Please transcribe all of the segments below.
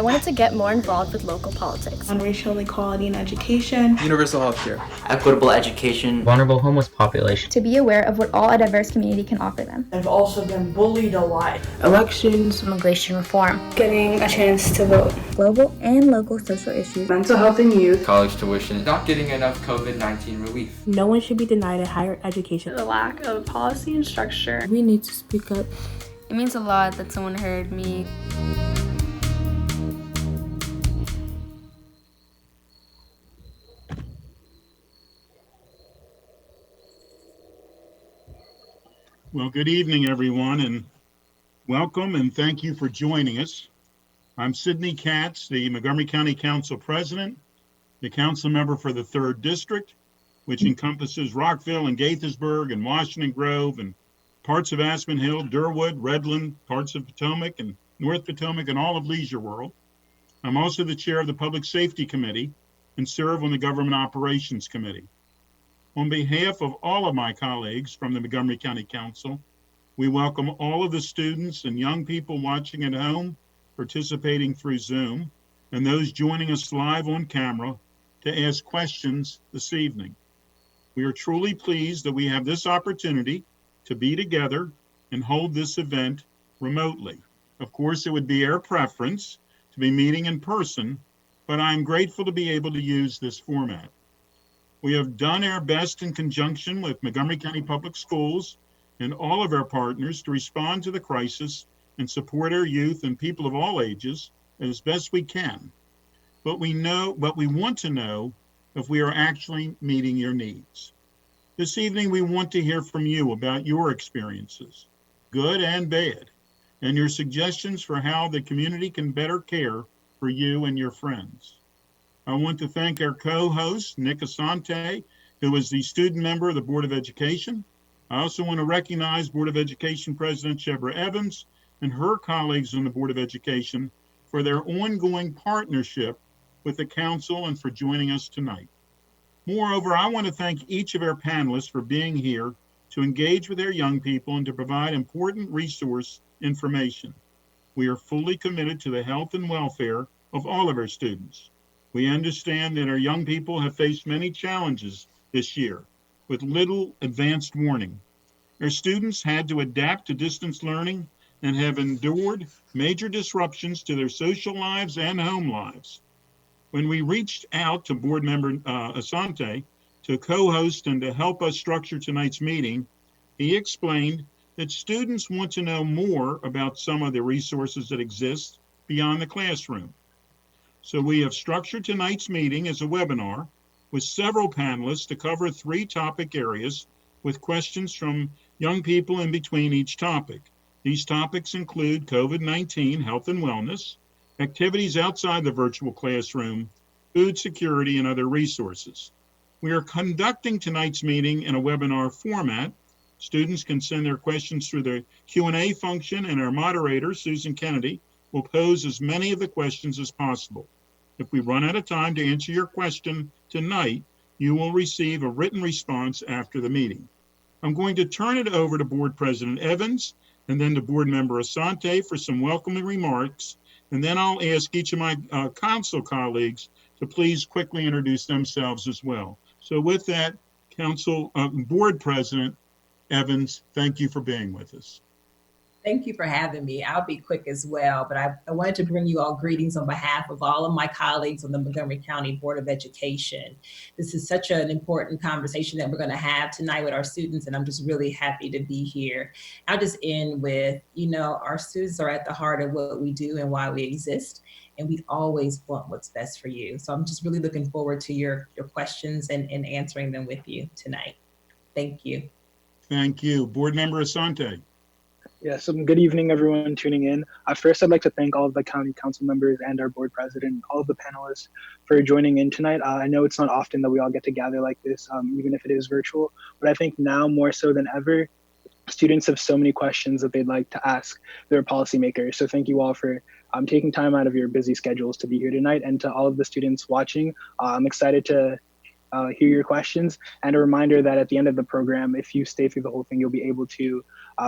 wanted to get more involved with local politics. On racial equality in education, universal health care, equitable education, vulnerable homeless population. To be aware of what all a diverse community can offer them. I've also been bullied a lot. Elections, immigration reform, getting a chance to vote, global and local social issues, mental health in youth, college tuition, not getting enough COVID-19 relief. No one should be denied a higher education. The lack of policy and structure. We need to speak up. It means a lot that someone heard me. Well, good evening, everyone, and welcome and thank you for joining us. I'm Sidney Katz, the Montgomery County Council President, the council member for the 3rd District, which encompasses Rockville and Gaithersburg and Washington Grove and parts of Aspen Hill, Durwood, Redland, parts of Potomac and North Potomac and all of Leisure World. I'm also the chair of the Public Safety Committee and serve on the Government Operations Committee. On behalf of all of my colleagues from the Montgomery County Council, we welcome all of the students and young people watching at home, participating through Zoom, and those joining us live on camera to ask questions this evening. We are truly pleased that we have this opportunity to be together and hold this event remotely. Of course, it would be our preference to be meeting in person, but I'm grateful to be able to use this format. We have done our best in conjunction with Montgomery County Public Schools and all of our partners to respond to the crisis and support our youth and people of all ages as best we can. But we want to know if we are actually meeting your needs. This evening, we want to hear from you about your experiences, good and bad, and your suggestions for how the community can better care for you and your friends. I want to thank our co-host, Nick Asante, who is the student member of the Board of Education. I also want to recognize Board of Education President Shebra Evans and her colleagues on the Board of Education for their ongoing partnership with the Council and for joining us tonight. Moreover, I want to thank each of our panelists for being here to engage with our young people and to provide important resource information. We are fully committed to the health and welfare of all of our students. We understand that our young people have faced many challenges this year with little advanced warning. Our students had to adapt to distance learning and have endured major disruptions to their social lives and home lives. When we reached out to board member Asante to co-host and to help us structure tonight's meeting, he explained that students want to know more about some of the resources that exist beyond the classroom. So we have structured tonight's meeting as a webinar with several panelists to cover 3 topic areas with questions from young people in between each topic. These topics include COVID-19, health and wellness, activities outside the virtual classroom, food security, and other resources. We are conducting tonight's meeting in a webinar format. Students can send their questions through the Q&A function, and our moderator, Susan Kennedy, will pose as many of the questions as possible. If we run out of time to answer your question tonight, you will receive a written response after the meeting. I'm going to turn it over to Board President Evans and then to Board Member Asante for some welcoming remarks, and then I'll ask each of my council colleagues to please quickly introduce themselves as well. So with that, Board President Evans, thank you for being with us. Thank you for having me. I'll be quick as well, but I wanted to bring you all greetings on behalf of all of my colleagues on the Montgomery County Board of Education. This is such an important conversation that we're going to have tonight with our students, and I'm just really happy to be here. I'll just end with, our students are at the heart of what we do and why we exist, and we always want what's best for you. So I'm just really looking forward to your questions and answering them with you tonight. Thank you. Thank you. Board Member Asante. Yes, good evening, everyone tuning in. First, I'd like to thank all of the county council members and our board president, all of the panelists for joining in tonight. I know it's not often that we all get to gather like this, even if it is virtual, but I think now more so than ever, students have so many questions that they'd like to ask their policymakers. So thank you all for taking time out of your busy schedules to be here tonight. And to all of the students watching, I'm excited to hear your questions, and a reminder that at the end of the program, if you stay through the whole thing, you'll be able to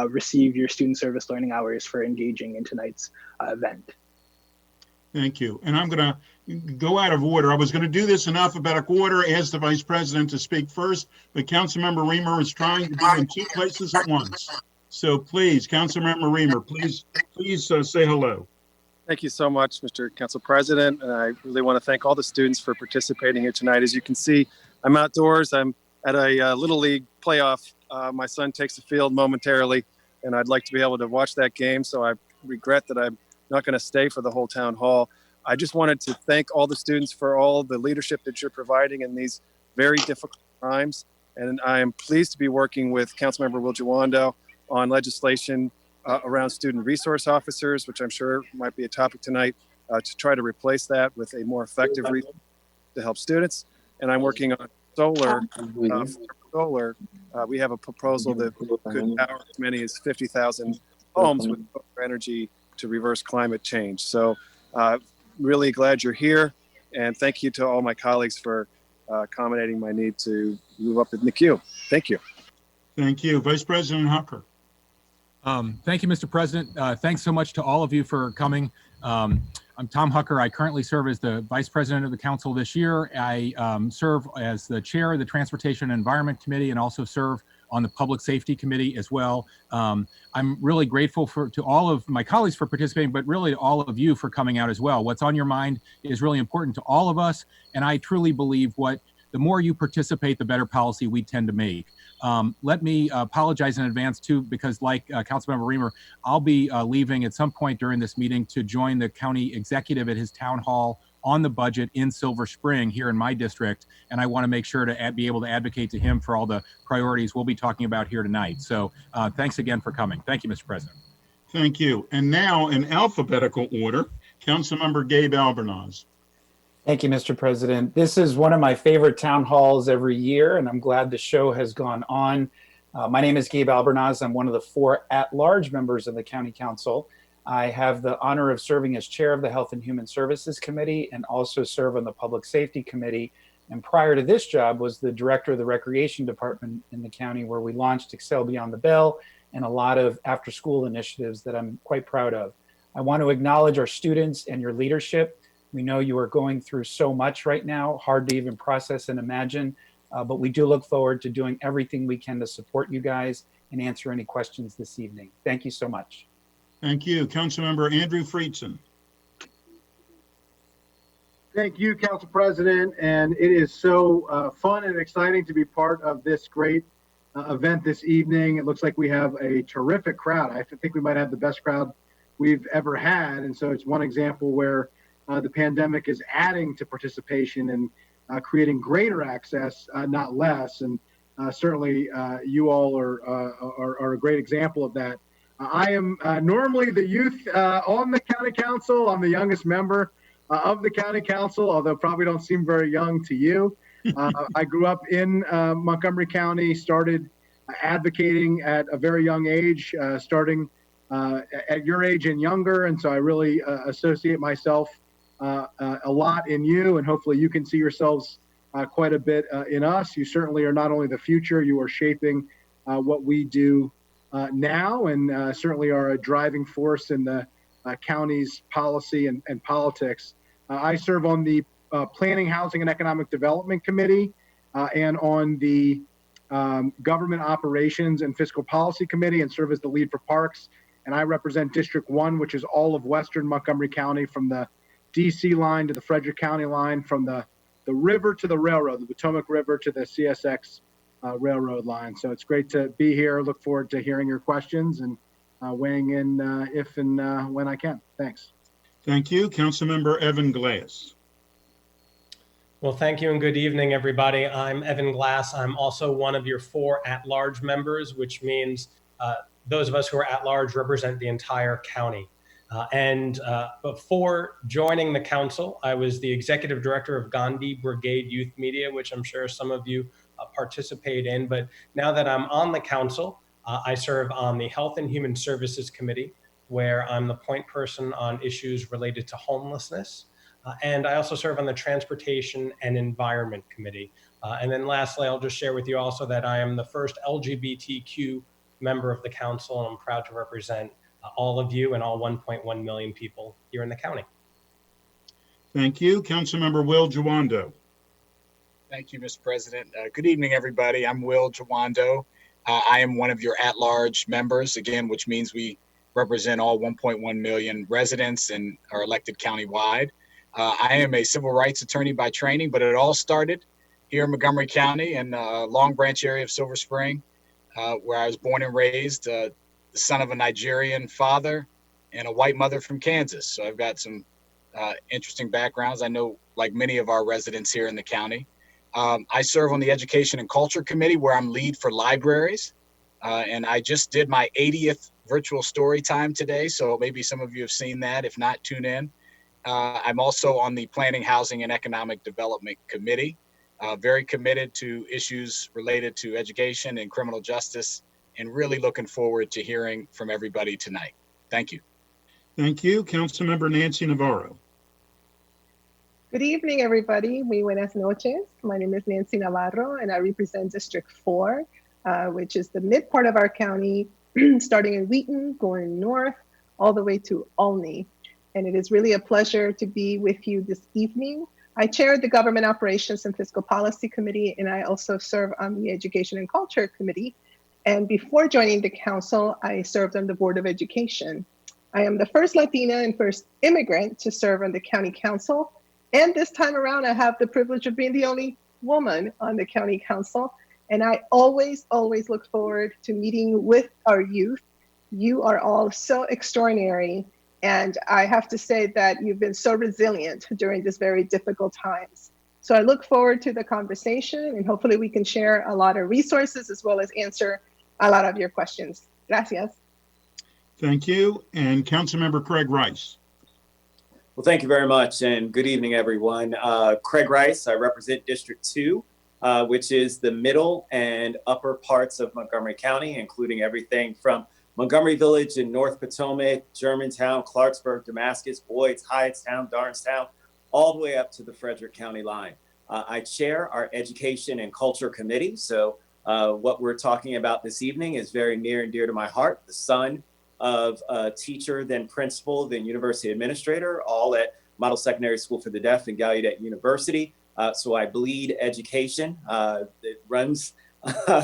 receive your student service learning hours for engaging in tonight's event. Thank you. And I'm going to go out of order. I was going to do this in alphabetical order, ask the Vice President to speak first, but Councilmember Reamer is trying to be in two places at once. So please, Councilmember Reamer, please say hello. Thank you so much, Mr. Council President. And I really want to thank all the students for participating here tonight. As you can see, I'm outdoors. I'm at a Little League playoff. My son takes the field momentarily, and I'd like to be able to watch that game. So I regret that I'm not going to stay for the whole town hall. I just wanted to thank all the students for all the leadership that you're providing in these very difficult times. And I am pleased to be working with Councilmember Wiljawando on legislation around student resource officers, which I'm sure might be a topic tonight, to try to replace that with a more effective resource to help students. And I'm working on solar. We have a proposal that could power as many as 50,000 homes with solar energy to reverse climate change. So really glad you're here. And thank you to all my colleagues for accommodating my need to move up in the queue. Thank you. Thank you. Vice President Hucker. Thank you, Mr. President. Thanks so much to all of you for coming. I'm Tom Hucker. I currently serve as the Vice President of the Council this year. I serve as the Chair of the Transportation and Environment Committee and also serve on the Public Safety Committee as well. I'm really grateful to all of my colleagues for participating, but really to all of you for coming out as well. What's on your mind is really important to all of us, and I truly believe the more you participate, the better policy we tend to make. Let me apologize in advance too, because like Councilmember Reamer, I'll be leaving at some point during this meeting to join the county executive at his town hall on the budget in Silver Spring here in my district. And I want to make sure to be able to advocate to him for all the priorities we'll be talking about here tonight. So thanks again for coming. Thank you, Mr. President. Thank you. And now in alphabetical order, Councilmember Gabe Albornoz. Thank you, Mr. President. This is one of my favorite town halls every year, and I'm glad the show has gone on. My name is Gabe Albornoz. I'm one of the 4 at-large members of the County Council. I have the honor of serving as chair of the Health and Human Services Committee and also serve on the Public Safety Committee. And prior to this job was the director of the Recreation Department in the county, where we launched Excel Beyond the Bell and a lot of after-school initiatives that I'm quite proud of. I want to acknowledge our students and your leadership. We know you are going through so much right now, hard to even process and imagine, but we do look forward to doing everything we can to support you guys and answer any questions this evening. Thank you so much. Thank you. Councilmember Andrew Friedson. Thank you, Council President. And it is so fun and exciting to be part of this great event this evening. It looks like we have a terrific crowd. I think we might have the best crowd we've ever had. And so it's one example where the pandemic is adding to participation and creating greater access, not less. And certainly you all are a great example of that. I am normally the youth on the county council. I'm the youngest member of the county council, although probably don't seem very young to you. I grew up in Montgomery County, started advocating at a very young age, starting at your age and younger. And so I really associate myself a lot in you, and hopefully you can see yourselves quite a bit in us. You certainly are not only the future, you are shaping what we do now, and certainly are a driving force in the county's policy and politics. I serve on the Planning, Housing, and Economic Development Committee and on the Government Operations and Fiscal Policy Committee, and serve as the lead for Parks. And I represent District 1, which is all of Western Montgomery County, from the DC line to the Frederick County line, from the river to the railroad, the Potomac River to the CSX railroad line. So it's great to be here. Look forward to hearing your questions and weighing in if and when I can. Thanks. Thank you. Councilmember Evan Glass. Well, thank you and good evening, everybody. I'm Evan Glass. I'm also one of your 4 at-large members, which means those of us who are at-large represent the entire county. Before joining the council, I was the executive director of Gandhi Brigade Youth Media, which I'm sure some of you participate in. But now that I'm on the council, I serve on the Health and Human Services Committee, where I'm the point person on issues related to homelessness. And I also serve on the Transportation and Environment Committee. And then lastly, I'll just share with you also that I am the first LGBTQ member of the council, and I'm proud to represent all of you and all 1.1 million people here in the county. Thank you. Councilmember Will Jawando. Thank you, Mr. President. Good evening, everybody. I'm Will Jawando. I am one of your at-large members, again, which means we represent all 1.1 million residents and are elected countywide. I am a civil rights attorney by training, but it all started here in Montgomery County and Long Branch area of Silver Spring, where I was born and raised, the son of a Nigerian father and a white mother from Kansas. So I've got some interesting backgrounds. I know, like many of our residents here in the county. I serve on the Education and Culture Committee, where I'm lead for libraries. And I just did my 80th virtual story time today. So maybe some of you have seen that. If not, tune in. I'm also on the Planning, Housing, and Economic Development Committee. Very committed to issues related to education and criminal justice, and really looking forward to hearing from everybody tonight. Thank you. Thank you. Councilmember Nancy Navarro. Good evening, everybody. Muy buenas noches. My name is Nancy Navarro, and I represent District 4, which is the mid part of our county, starting in Wheaton, going north, all the way to Olney. And it is really a pleasure to be with you this evening. I chair the Government Operations and Fiscal Policy Committee, and I also serve on the Education and Culture Committee. And before joining the council, I served on the Board of Education. I am the first Latina and first immigrant to serve on the county council. And this time around, I have the privilege of being the only woman on the county council. And I always look forward to meeting with our youth. You are all so extraordinary. And I have to say that you've been so resilient during this very difficult times. So I look forward to the conversation, and hopefully we can share a lot of resources as well as answer a lot of your questions. Gracias. Thank you. And Councilmember Craig Rice. Well, thank you very much, and good evening, everyone. Craig Rice, I represent District 2, which is the middle and upper parts of Montgomery County, including everything from Montgomery Village in North Potomac, Germantown, Clarksburg, Damascus, Boyd's, Hyattstown, Darnestown, all the way up to the Frederick County line. I chair our Education and Culture Committee, so what we're talking about this evening is very near and dear to my heart. The son of a teacher, then principal, then university administrator, all at Model Secondary School for the Deaf and Gallaudet University. So I bleed education. It runs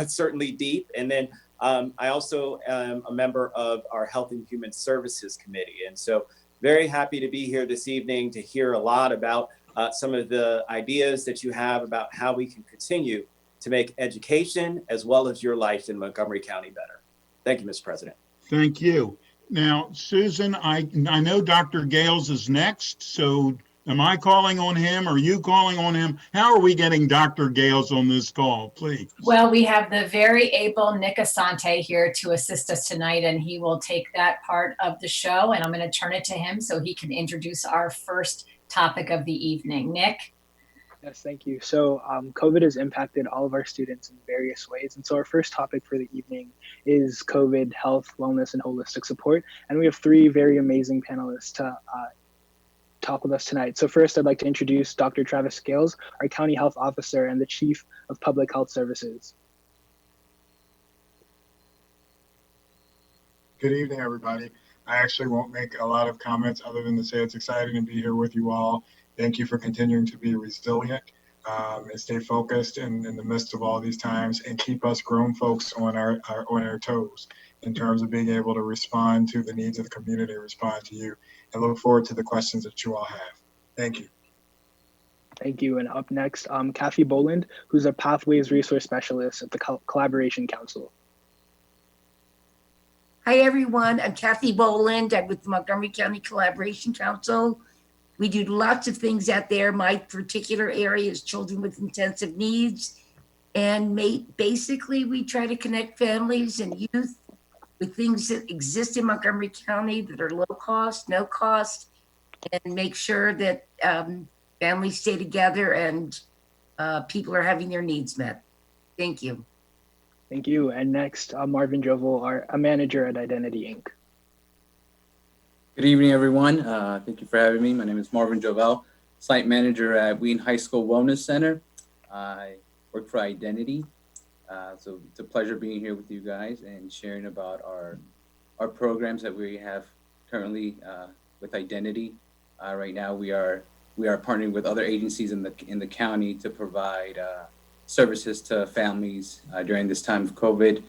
certainly deep. And then I also am a member of our Health and Human Services Committee. And so very happy to be here this evening to hear a lot about some of the ideas that you have about how we can continue to make education as well as your life in Montgomery County better. Thank you, Mr. President. Thank you. Now, Susan, I know Dr. Gales is next, so am I calling on him? Are you calling on him? How are we getting Dr. Gales on this call, please? Well, we have the very able Nick Asante here to assist us tonight, and he will take that part of the show, and I'm going to turn it to him so he can introduce our first topic of the evening. Nick? Yes, thank you. So COVID has impacted all of our students in various ways. And so our first topic for the evening is COVID, health, wellness, and holistic support. And we have three very amazing panelists to talk with us tonight. So first, I'd like to introduce Dr. Travis Gales, our County Health Officer and the Chief of Public Health Services. Good evening, everybody. I actually won't make a lot of comments other than to say it's exciting to be here with you all. Thank you for continuing to be resilient and stay focused in the midst of all these times, and keep us grown folks on our toes in terms of being able to respond to the needs of the community, respond to you, and look forward to the questions that you all have. Thank you. Thank you. And up next, Kathy Boland, who's a Pathways Resource Specialist at the Collaboration Council. Hi, everyone. I'm Kathy Boland. I'm with the Montgomery County Collaboration Council. We do lots of things out there. My particular area is children with intensive needs. And basically, we try to connect families and youth with things that exist in Montgomery County that are low cost, no cost, and make sure that families stay together and people are having their needs met. Thank you. Thank you. And next, Marvin Jovel, a manager at Identity, Inc. Good evening, everyone. Thank you for having me. My name is Marvin Jovel, site manager at Wheaton High School Wellness Center. I work for Identity. So it's a pleasure being here with you guys and sharing about our programs that we have currently with Identity. Right now, we are we are partnering with other agencies in the county to provide services to families during this time of COVID,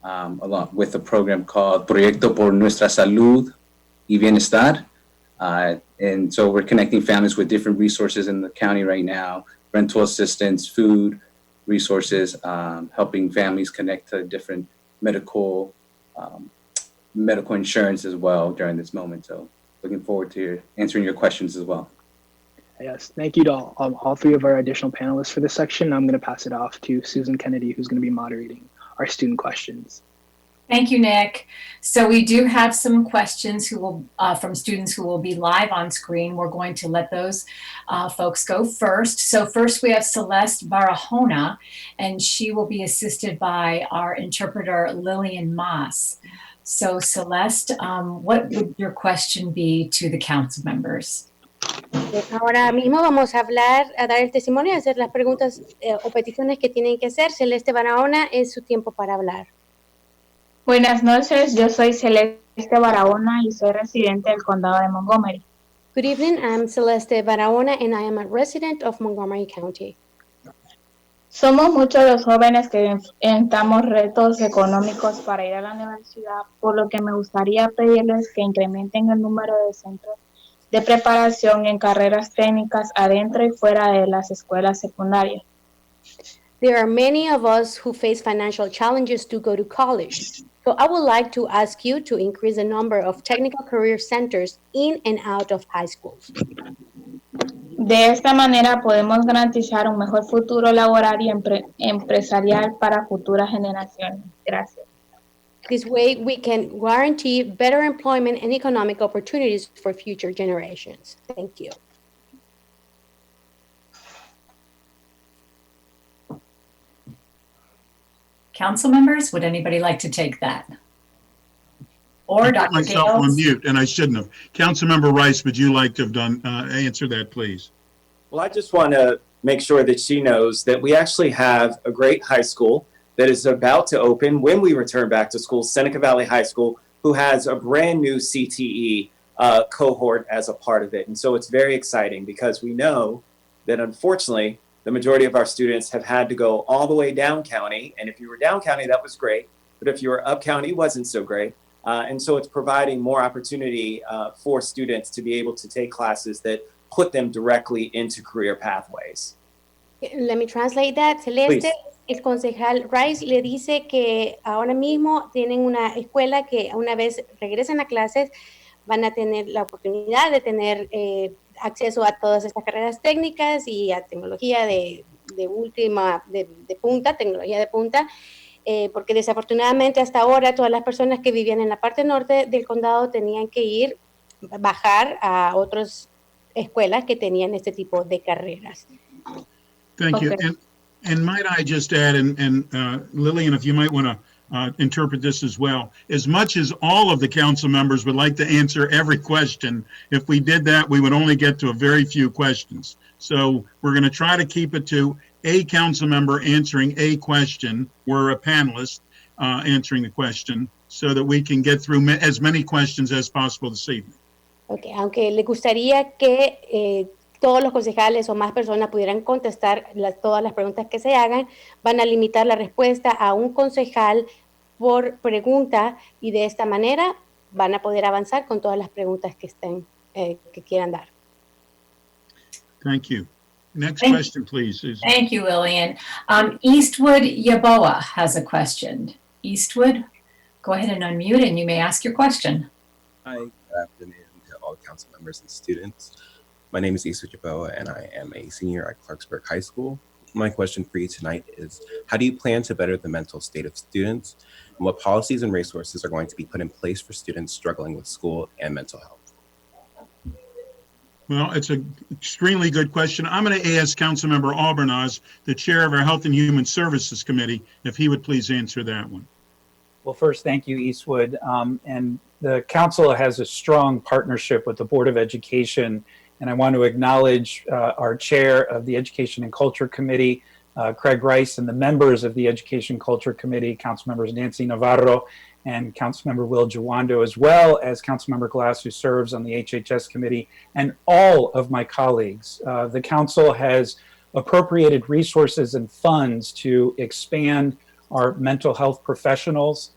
along with a program called Proyecto por Nuestra Salud y Bienestar. And so we're connecting families with different resources in the county right now, rental assistance, food resources, helping families connect to different medical insurance as well during this moment. So looking forward to answering your questions as well. Yes, thank you to all three of our additional panelists for this section. I'm going to pass it off to Susan Kennedy, who's going to be moderating our student questions. Thank you, Nick. So we do have some questions from students who will be live on screen. We're going to let those folks go first. So first we have Celeste Barahona, and she will be assisted by our interpreter, Lillian Moss. So Celeste, what would your question be to the council members? Ahora mismo vamos a dar el testimonio y hacer las preguntas o peticiones que tienen que hacer. Celeste Barahona, es su tiempo para hablar. Buenas noches, yo soy Celeste Barahona y soy residente del condado de Montgomery. Good evening, I'm Celeste Barahona and I am a resident of Montgomery County. Somos muchos los jóvenes que enfrentamos retos económicos para ir a la universidad, por lo que me gustaría pedirles que incrementen el número de centros de preparación en carreras técnicas adentro y fuera de las escuelas secundarias. There are many of us who face financial challenges to go to college. So I would like to ask you to increase the number of technical career centers in and out of high schools. De esta manera podemos garantizar un mejor futuro laboral y empresarial para futuras generaciones. Gracias. This way, we can guarantee better employment and economic opportunities for future generations. Thank you. Council members, would anybody like to take that? Or Dr. myself Gales? on mute, and I shouldn't have. Councilmember Rice, would you like to have done answer that, please? Well, I just want to make sure that she knows that we actually have a great high school that is about to open when we return back to school, Seneca Valley High School, who has a brand new CTE cohort as a part of it. And so it's very exciting because we know that unfortunately, the majority of our students have had to go all the way down county. And if you were down county, that was great. But if you were up county, it wasn't so great. And so it's providing more opportunity for students to be able to take classes that put them directly into career pathways. Let me translate that. Celeste, Please. el concejal Rice le dice que ahora mismo tienen una escuela que una vez regresen a clases van a tener la oportunidad de tener acceso a todas estas carreras técnicas y a tecnología de punta, tecnología de punta, porque desafortunadamente hasta ahora todas las personas que vivían en la parte norte del condado tenían que bajar a otras escuelas que tenían este tipo de carreras. Thank you. And might I just add, and Lillian, if you might want to interpret this as well, as much as all of the council members would like to answer every question, if we did that, we would only get to a very few questions. So we're going to try to keep it to a council member answering a question, or a panelist answering the question, so that we can get through as many questions as possible this evening. Okay, aunque le gustaría que todos los concejales o más personas pudieran contestar todas las preguntas que se hagan, van a limitar la respuesta a un concejal por pregunta y de esta manera van a poder avanzar con todas las preguntas que quieran dar. Thank you. Next question, please. Thank you, Lillian. Eastwood Yaboa has a question. Eastwood, go ahead and unmute and you may ask your question. Hi, good afternoon to all council members and students. My name is Eastwood Yaboa and I am a senior at Clarksburg High School. My question for you tonight is, how do you plan to better the mental state of students? And what policies and resources are going to be put in place for students struggling with school and mental health? Well, it's an extremely good question. I'm going to ask Councilmember Albornoz, the chair of our Health and Human Services Committee, if he would please answer that one. Well, first, thank you, Eastwood. And the council has a strong partnership with the Board of Education. And I want to acknowledge our chair of the Education and Culture Committee, Craig Rice, and the members of the Education and Culture Committee, Council members Nancy Navarro and Councilmember Will Jawando, as well as Councilmember Glass, who serves on the HHS committee, and all of my colleagues. The council has appropriated resources and funds to expand our mental health professionals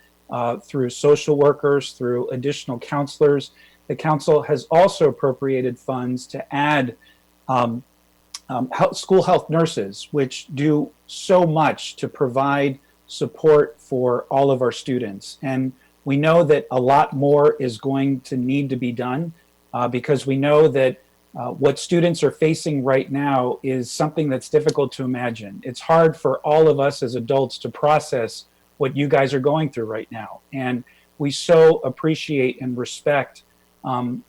through social workers, through additional counselors. The council has also appropriated funds to add school health nurses, which do so much to provide support for all of our students. And we know that a lot more is going to need to be done because we know that what students are facing right now is something that's difficult to imagine. It's hard for all of us as adults to process what you guys are going through right now. And we so appreciate and respect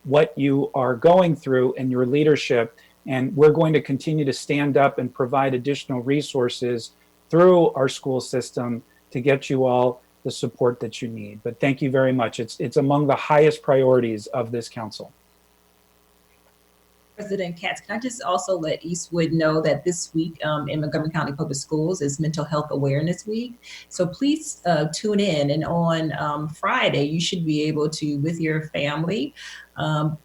what you are going through and your leadership. And we're going to continue to stand up and provide additional resources through our school system to get you all the support that you need. But thank you very much. It's among the highest priorities of this council. President Katz, can I just also let Eastwood know that this week in Montgomery County Public Schools is Mental Health Awareness Week. So please tune in, and on Friday, you should be able to, with your family,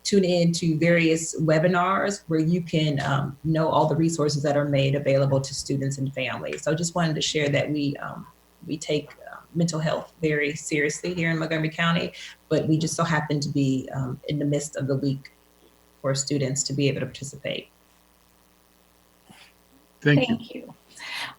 tune in to various webinars where you can know all the resources that are made available to students and families. So I just wanted to share that we take mental health very seriously here in Montgomery County, but we just so happen to be in the midst of the week for students to be able to participate. Thank you.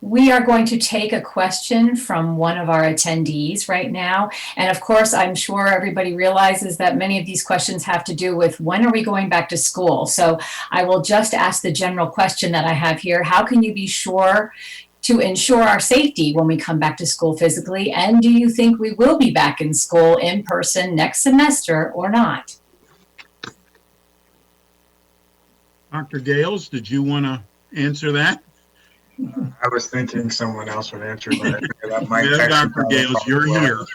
We are going to take a question from one of our attendees right now. And of course, I'm sure everybody realizes that many of these questions have to do with when are we going back to school? So I will just ask the general question that I have here. How can you be sure to ensure our safety when we come back to school physically? And do you think we will be back in school in person next semester or not? Dr. Gales, did you want to answer that? I was thinking someone else would answer, but I figured that might. Yeah, Dr. Gales, you're here.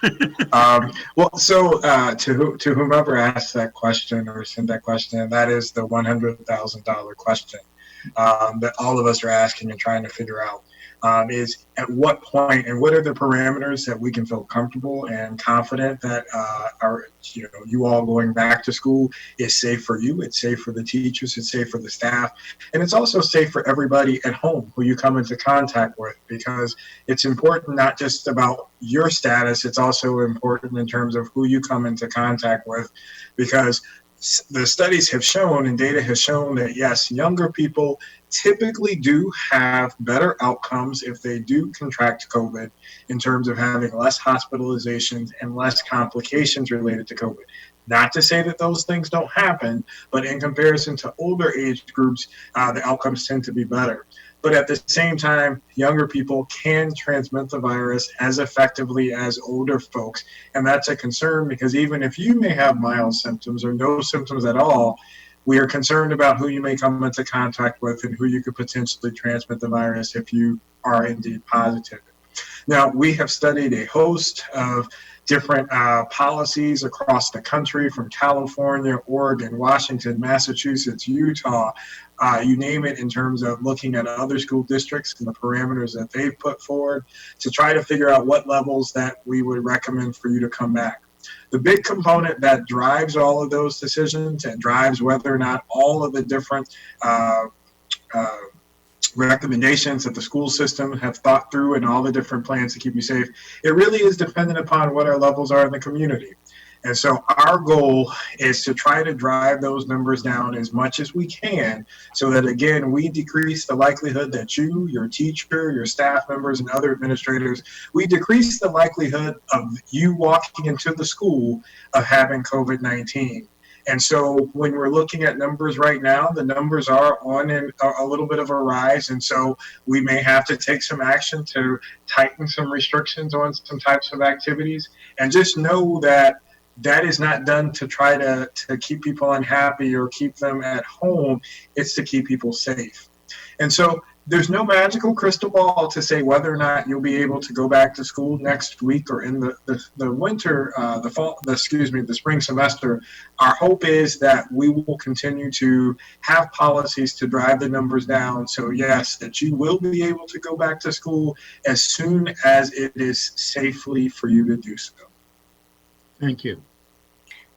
Well, so to whomever asked that question or sent that question, that is the $100,000 question that all of us are asking and trying to figure out. Is at what point and what are the parameters that we can feel comfortable and confident that you all going back to school is safe for you, it's safe for the teachers, it's safe for the staff, and it's also safe for everybody at home who you come into contact with, because it's important not just about your status, it's also important in terms of who you come into contact with, because the studies have shown and data has shown that yes, younger people typically do have better outcomes if they do contract COVID in terms of having less hospitalizations and less complications related to COVID. Not to say that those things don't happen, but in comparison to older age groups, the outcomes tend to be better. But at the same time, younger people can transmit the virus as effectively as older folks. And that's a concern because even if you may have mild symptoms or no symptoms at all, we are concerned about who you may come into contact with and who you could potentially transmit the virus if you are indeed positive. Now, we have studied a host of different policies across the country, from California, Oregon, Washington, Massachusetts, Utah, you name it, in terms of looking at other school districts and the parameters that they've put forward to try to figure out what levels that we would recommend for you to come back. The big component that drives all of those decisions and drives whether or not all of the different recommendations that the school system have thought through and all the different plans to keep you safe, it really is dependent upon what our levels are in the community. And so our goal is to try to drive those numbers down as much as we can so that, again, we decrease the likelihood that you, your teacher, your staff members, and other administrators, we decrease the likelihood of you walking into the school of having COVID-19. And so when we're looking at numbers right now, the numbers are on a little bit of a rise. And so we may have to take some action to tighten some restrictions on some types of activities. And just know that that is not done to try to keep people unhappy or keep them at home. It's to keep people safe. And so there's no magical crystal ball to say whether or not you'll be able to go back to school next week or in the winter, the spring semester. Our hope is that we will continue to have policies to drive the numbers down. So yes, that you will be able to go back to school as soon as it is safely for you to do so. Thank you.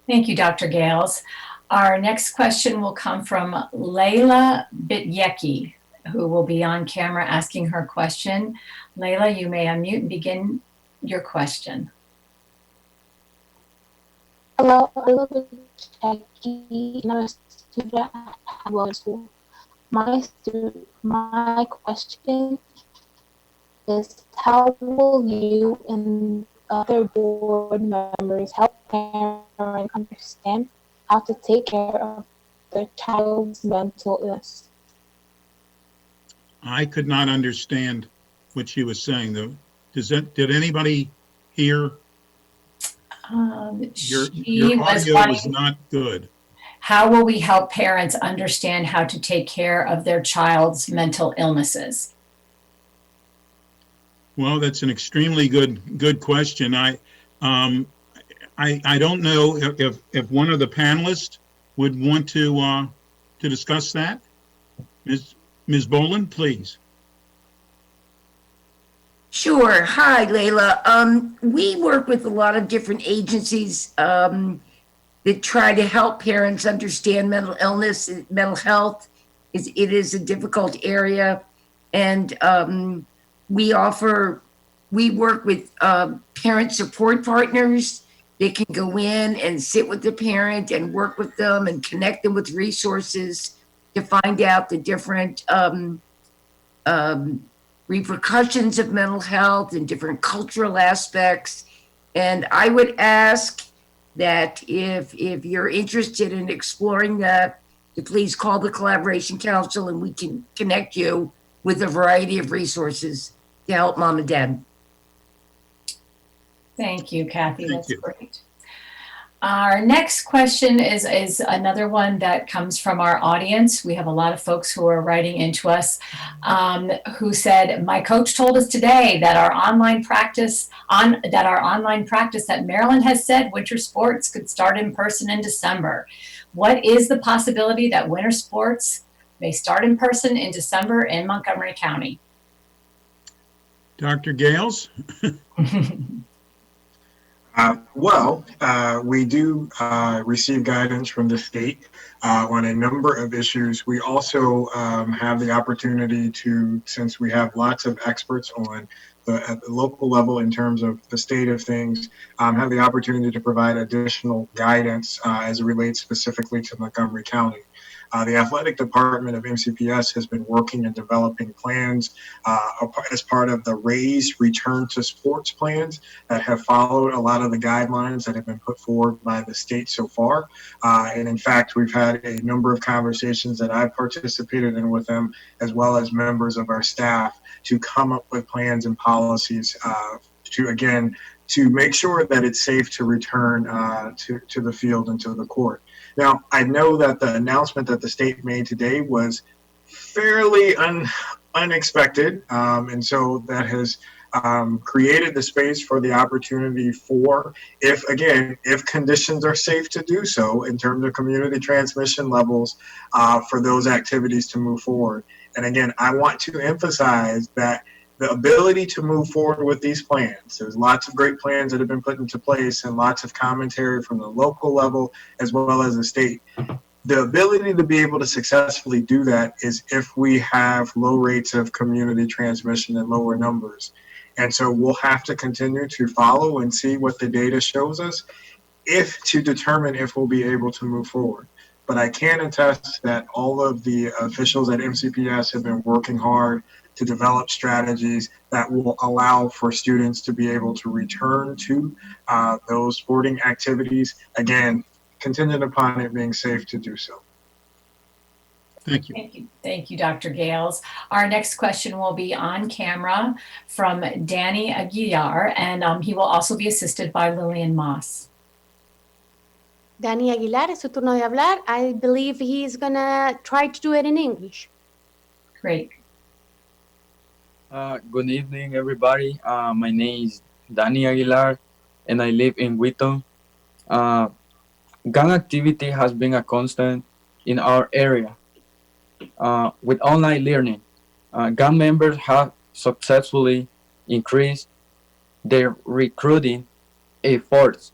Thank you, Dr. Gales. Our next question will come from Layla Bityecki, who will be on camera asking her question. Layla, you may unmute and begin your question. Hello, Bityecki, I'm a student at Boland School. My question is, how will you and other board members help parents understand how to take care of their child's mental illness? I could not understand what she was saying, though. Did anybody hear? Your audio was not good. How will we help parents understand how to take care of their child's mental illnesses? Well, that's an extremely good question. I don't know if one of the panelists would want to discuss that. Ms. Boland, please. Sure. Hi, Layla. We work with a lot of different agencies that try to help parents understand mental illness, mental health. It is a difficult area, and we work with parent support partners. They can go in and sit with the parent and work with them and connect them with resources to find out the different repercussions of mental health and different cultural aspects. And I would ask that if you're interested in exploring that, to please call the Collaboration Council and we can connect you with a variety of resources to help mom and dad. Thank you, Kathy. That's great. Our next question is another one that comes from our audience. We have a lot of folks who are writing into us who said, my coach told us today that our online practice at Maryland has said winter sports could start in person in December. What is the possibility that winter sports may start in person in December in Montgomery County? Dr. Gales? We do receive guidance from the state on a number of issues. We also have the opportunity to, since we have lots of experts at the local level in terms of the state of things, have the opportunity to provide additional guidance as it relates specifically to Montgomery County. The athletic department of MCPS has been working and developing plans as part of the RAISE Return to Sports plans that have followed a lot of the guidelines that have been put forward by the state so far. And in fact, we've had a number of conversations that I've participated in with them, as well as members of our staff, to come up with plans and policies to make sure that it's safe to return to the field and to the court. Now, I know that the announcement that the state made today was fairly unexpected, and so that has created the space for the opportunity for, if conditions are safe to do so in terms of community transmission levels, for those activities to move forward. And again, I want to emphasize that the ability to move forward with these plans, there's lots of great plans that have been put into place and lots of commentary from the local level as well as the state. The ability to be able to successfully do that is if we have low rates of community transmission and lower numbers. And so we'll have to continue to follow and see what the data shows us to determine if we'll be able to move forward. But I can attest that all of the officials at MCPS have been working hard to develop strategies that will allow for students to be able to return to those sporting activities, again, contingent upon it being safe to do so. Thank you. Thank you, Dr. Gales. Our next question will be on camera from Danny Aguilar, and he will also be assisted by Lillian Moss. Danny Aguilar, es su turno de hablar. I believe he's gonna try to do it in English. Great. Good evening, everybody. My name is Danny Aguilar, and I live in Wheaton. Gun activity has been a constant in our area. With online learning, gun members have successfully increased their recruiting efforts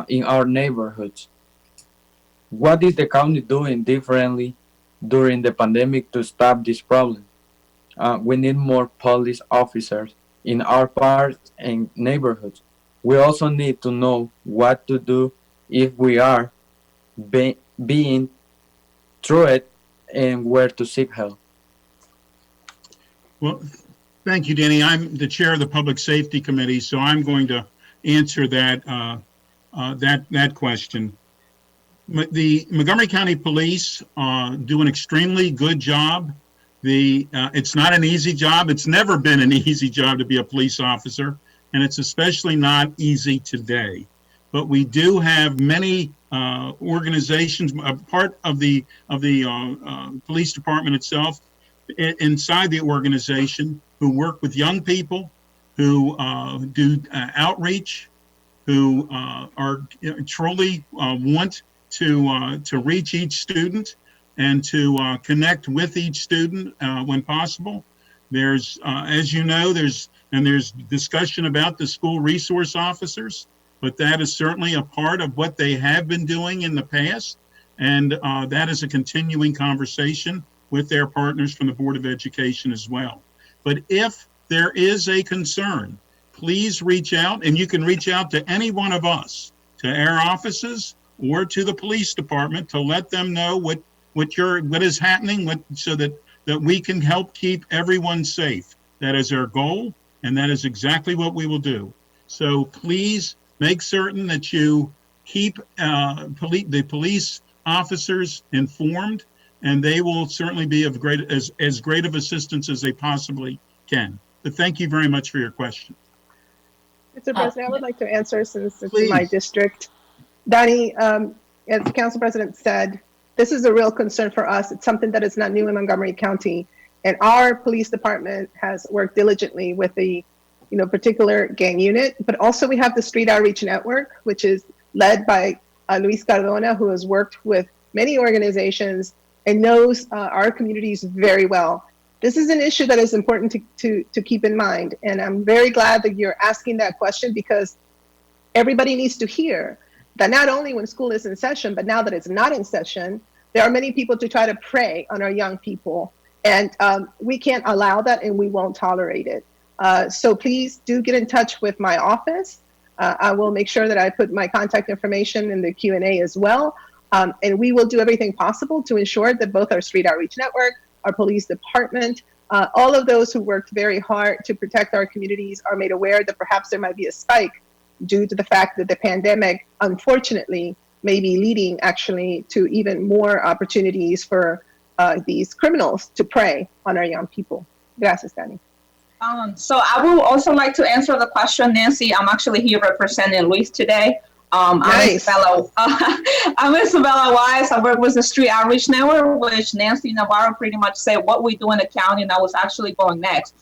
in our neighborhoods. What is the county doing differently during the pandemic to stop this problem? We need more police officers in our parks and neighborhoods. We also need to know what to do if we are being threatened and where to seek help. Well, thank you, Danny. I'm the chair of the Public Safety Committee, so I'm going to answer that that question. The Montgomery County Police do an extremely good job. It's not an easy job. It's never been an easy job to be a police officer, and it's especially not easy today. But we do have many organizations, a part of the police department itself, inside the organization, who work with young people, who do outreach, who are truly want to reach each student and to connect with each student when possible. There's, as you know, there's discussion about the school resource officers, but that is certainly a part of what they have been doing in the past, and that is a continuing conversation with their partners from the Board of Education as well. But if there is a concern, please reach out, and you can reach out to any one of us, to our offices or to the police department, to let them know what is happening, so that we can help keep everyone safe. That is our goal, and that is exactly what we will do. So please make certain that you keep the police officers informed, and they will certainly be of as great of assistance as they possibly can. But thank you very much for your question. Mr. President, I would like to answer, since it's in my district. Donnie, as the council president said, this is a real concern for us. It's something that is not new in Montgomery County, and our police department has worked diligently with the particular gang unit, but also we have the Street Outreach Network, which is led by Luis Cardona, who has worked with many organizations and knows our communities very well. This is an issue that is important to keep in mind, and I'm very glad that you're asking that question, because everybody needs to hear that not only when school is in session, but now that it's not in session, there are many people to try to prey on our young people, and we can't allow that, and we won't tolerate it. So please do get in touch with my office. I will make sure that I put my contact information in the Q&A as well. And we will do everything possible to ensure that both our Street Outreach Network, our police department, all of those who worked very hard to protect our communities are made aware that perhaps there might be a spike due to the fact that the pandemic, unfortunately, may be leading actually to even more opportunities for these criminals to prey on our young people. Gracias, Danny. So I would also like to answer the question, Nancy. I'm actually here representing Luis today. Nice. I'm Isabella Wise. I work with the Street Outreach Network, which Nancy Navarro pretty much said what we do in the county, and I was actually going next.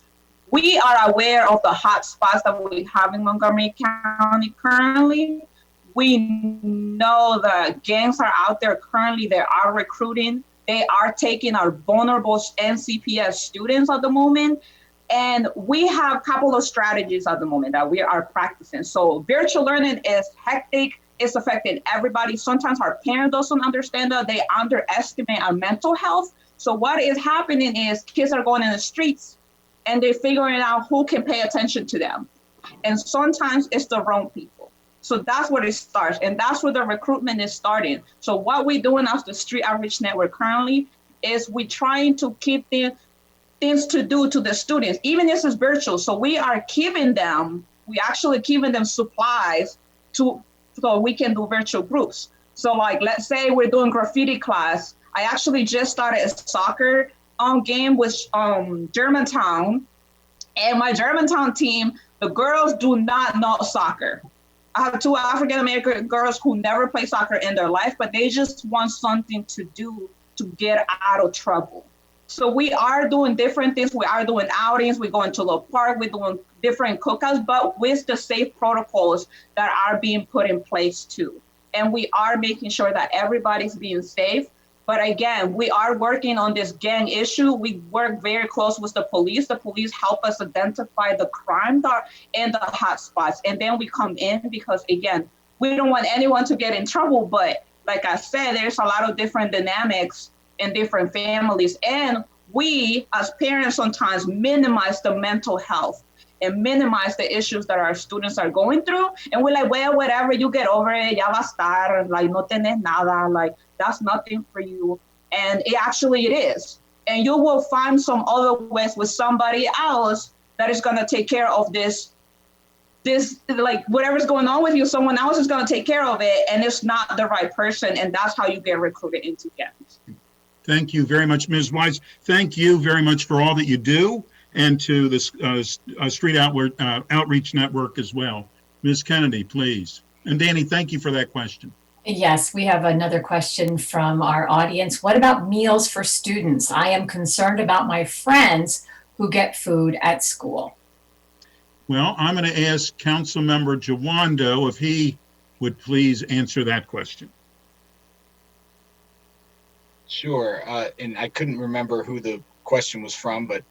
We are aware of the hot spots that we have in Montgomery County currently. We know that gangs are out there currently. They are recruiting. They are taking our vulnerable NCPS students at the moment. And we have a couple of strategies at the moment that we are practicing. So virtual learning is hectic. It's affecting everybody. Sometimes our parents don't understand that. They underestimate our mental health. So what is happening is kids are going in the streets and they're figuring out who can pay attention to them. And sometimes it's the wrong people. So that's where it starts. And that's where the recruitment is starting. So what we're doing as the Street Outreach Network currently is we're trying to keep the things to do to the students, even if it's virtual. So we are giving them, supplies so we can do virtual groups. So like, let's say we're doing graffiti class. I actually just started a soccer game with Germantown, and my Germantown team, the girls do not know soccer. I have 2 African-American girls who never play soccer in their life, but they just want something to do to get out of trouble. So we are doing different things. We are doing outings. We're going to the park. We're doing different cookouts, but with the safe protocols that are being put in place too. And we are making sure that everybody's being safe. But again, we are working on this gang issue. We work very close with the police. The police help us identify the crime that are in the hot spots. And then we come in because, again, we don't want anyone to get in trouble, but like I said, there's a lot of different dynamics in different families. And we as parents sometimes minimize the mental health and minimize the issues that our students are going through. And we're like, well, whatever, you get over it, ya va a estar, like, no tenés nada, like, that's nothing for you. And it is. And you will find some other ways with somebody else that is gonna take care of this, like, whatever's going on with you, someone else is gonna take care of it, and it's not the right person, and that's how you get recruited into gangs. Thank you very much, Ms. Wise. Thank you very much for all that you do, and to the Street Outreach Network as well. Ms. Kennedy, please. And Danny, thank you for that question. Yes, we have another question from our audience. What about meals for students? I am concerned about my friends who get food at school. Well, I'm going to ask Councilmember Jawando if he would please answer that question. Sure. And I couldn't remember who the question was from, but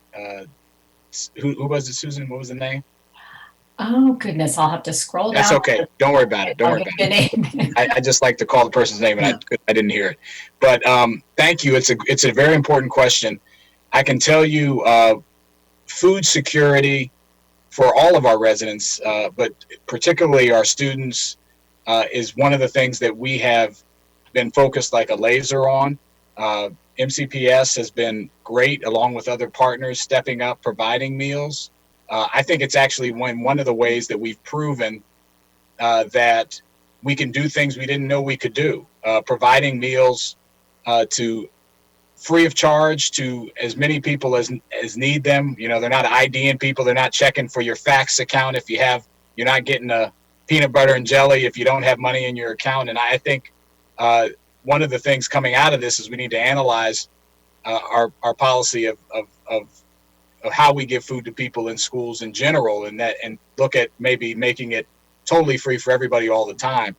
who was it, Susan? What was the name? Oh, goodness. I'll have to scroll down. That's okay. Don't worry about it. Don't worry about it. I just like to call the person's name, and I didn't hear it. But thank you. It's a very important question. I can tell you food security for all of our residents, but particularly our students, is one of the things that we have been focused like a laser on. MCPS has been great, along with other partners, stepping up, providing meals. I think it's actually one of the ways that we've proven that we can do things we didn't know we could do. Providing meals to free of charge to as many people as need them. You know, they're not IDing people. They're not checking for your fax account if you're not getting a peanut butter and jelly if you don't have money in your account. And I think one of the things coming out of this is we need to analyze our policy of how we give food to people in schools in general, and look at maybe making it totally free for everybody all the time.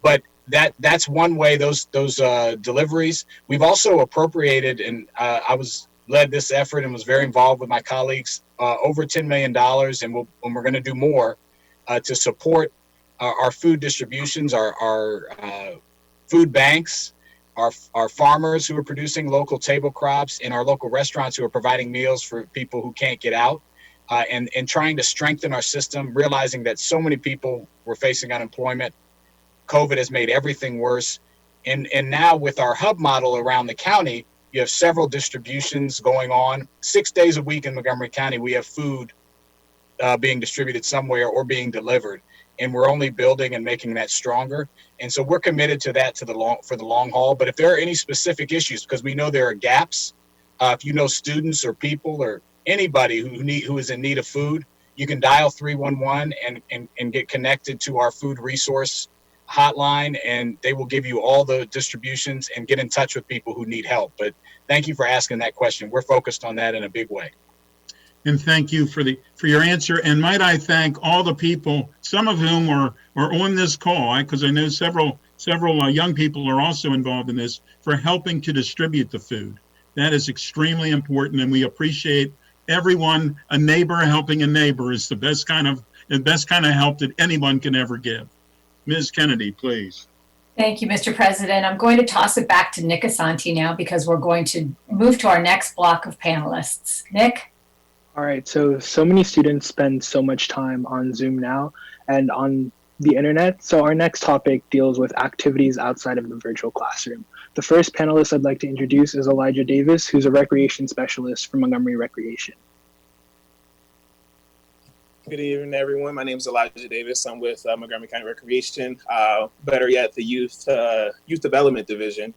But that's one way, those deliveries. We've also appropriated, and I led this effort and was very involved with my colleagues, over $10 million, and we're going to do more to support our food distributions, our food banks, our farmers who are producing local table crops, and our local restaurants who are providing meals for people who can't get out, and trying to strengthen our system, realizing that so many people were facing unemployment. COVID has made everything worse. And now with our hub model around the county, you have several distributions going on. 6 days a week in Montgomery County, we have food being distributed somewhere or being delivered. And we're only building and making that stronger. And so we're committed to that for the long haul. But if there are any specific issues, because we know there are gaps, if you know students or people or anybody who is in need of food, you can dial 311 and get connected to our food resource hotline, and they will give you all the distributions and get in touch with people who need help. But thank you for asking that question. We're focused on that in a big way. And thank you for your answer. And might I thank all the people, some of whom are on this call, because I know several young people are also involved in this, for helping to distribute the food. That is extremely important, and we appreciate everyone. A neighbor helping a neighbor is the best kind of help that anyone can ever give. Ms. Kennedy, please. Thank you, Mr. President. I'm going to toss it back to Nick Asante now, because we're going to move to our next block of panelists. Nick? All right, so many students spend so much time on Zoom now and on the internet. So our next topic deals with activities outside of the virtual classroom. The first panelist I'd like to introduce is Elijah Davis, who's a recreation specialist for Montgomery Recreation. Good evening, everyone. My name is Elijah Davis. I'm with Montgomery County Recreation, better yet, the Youth Development Division.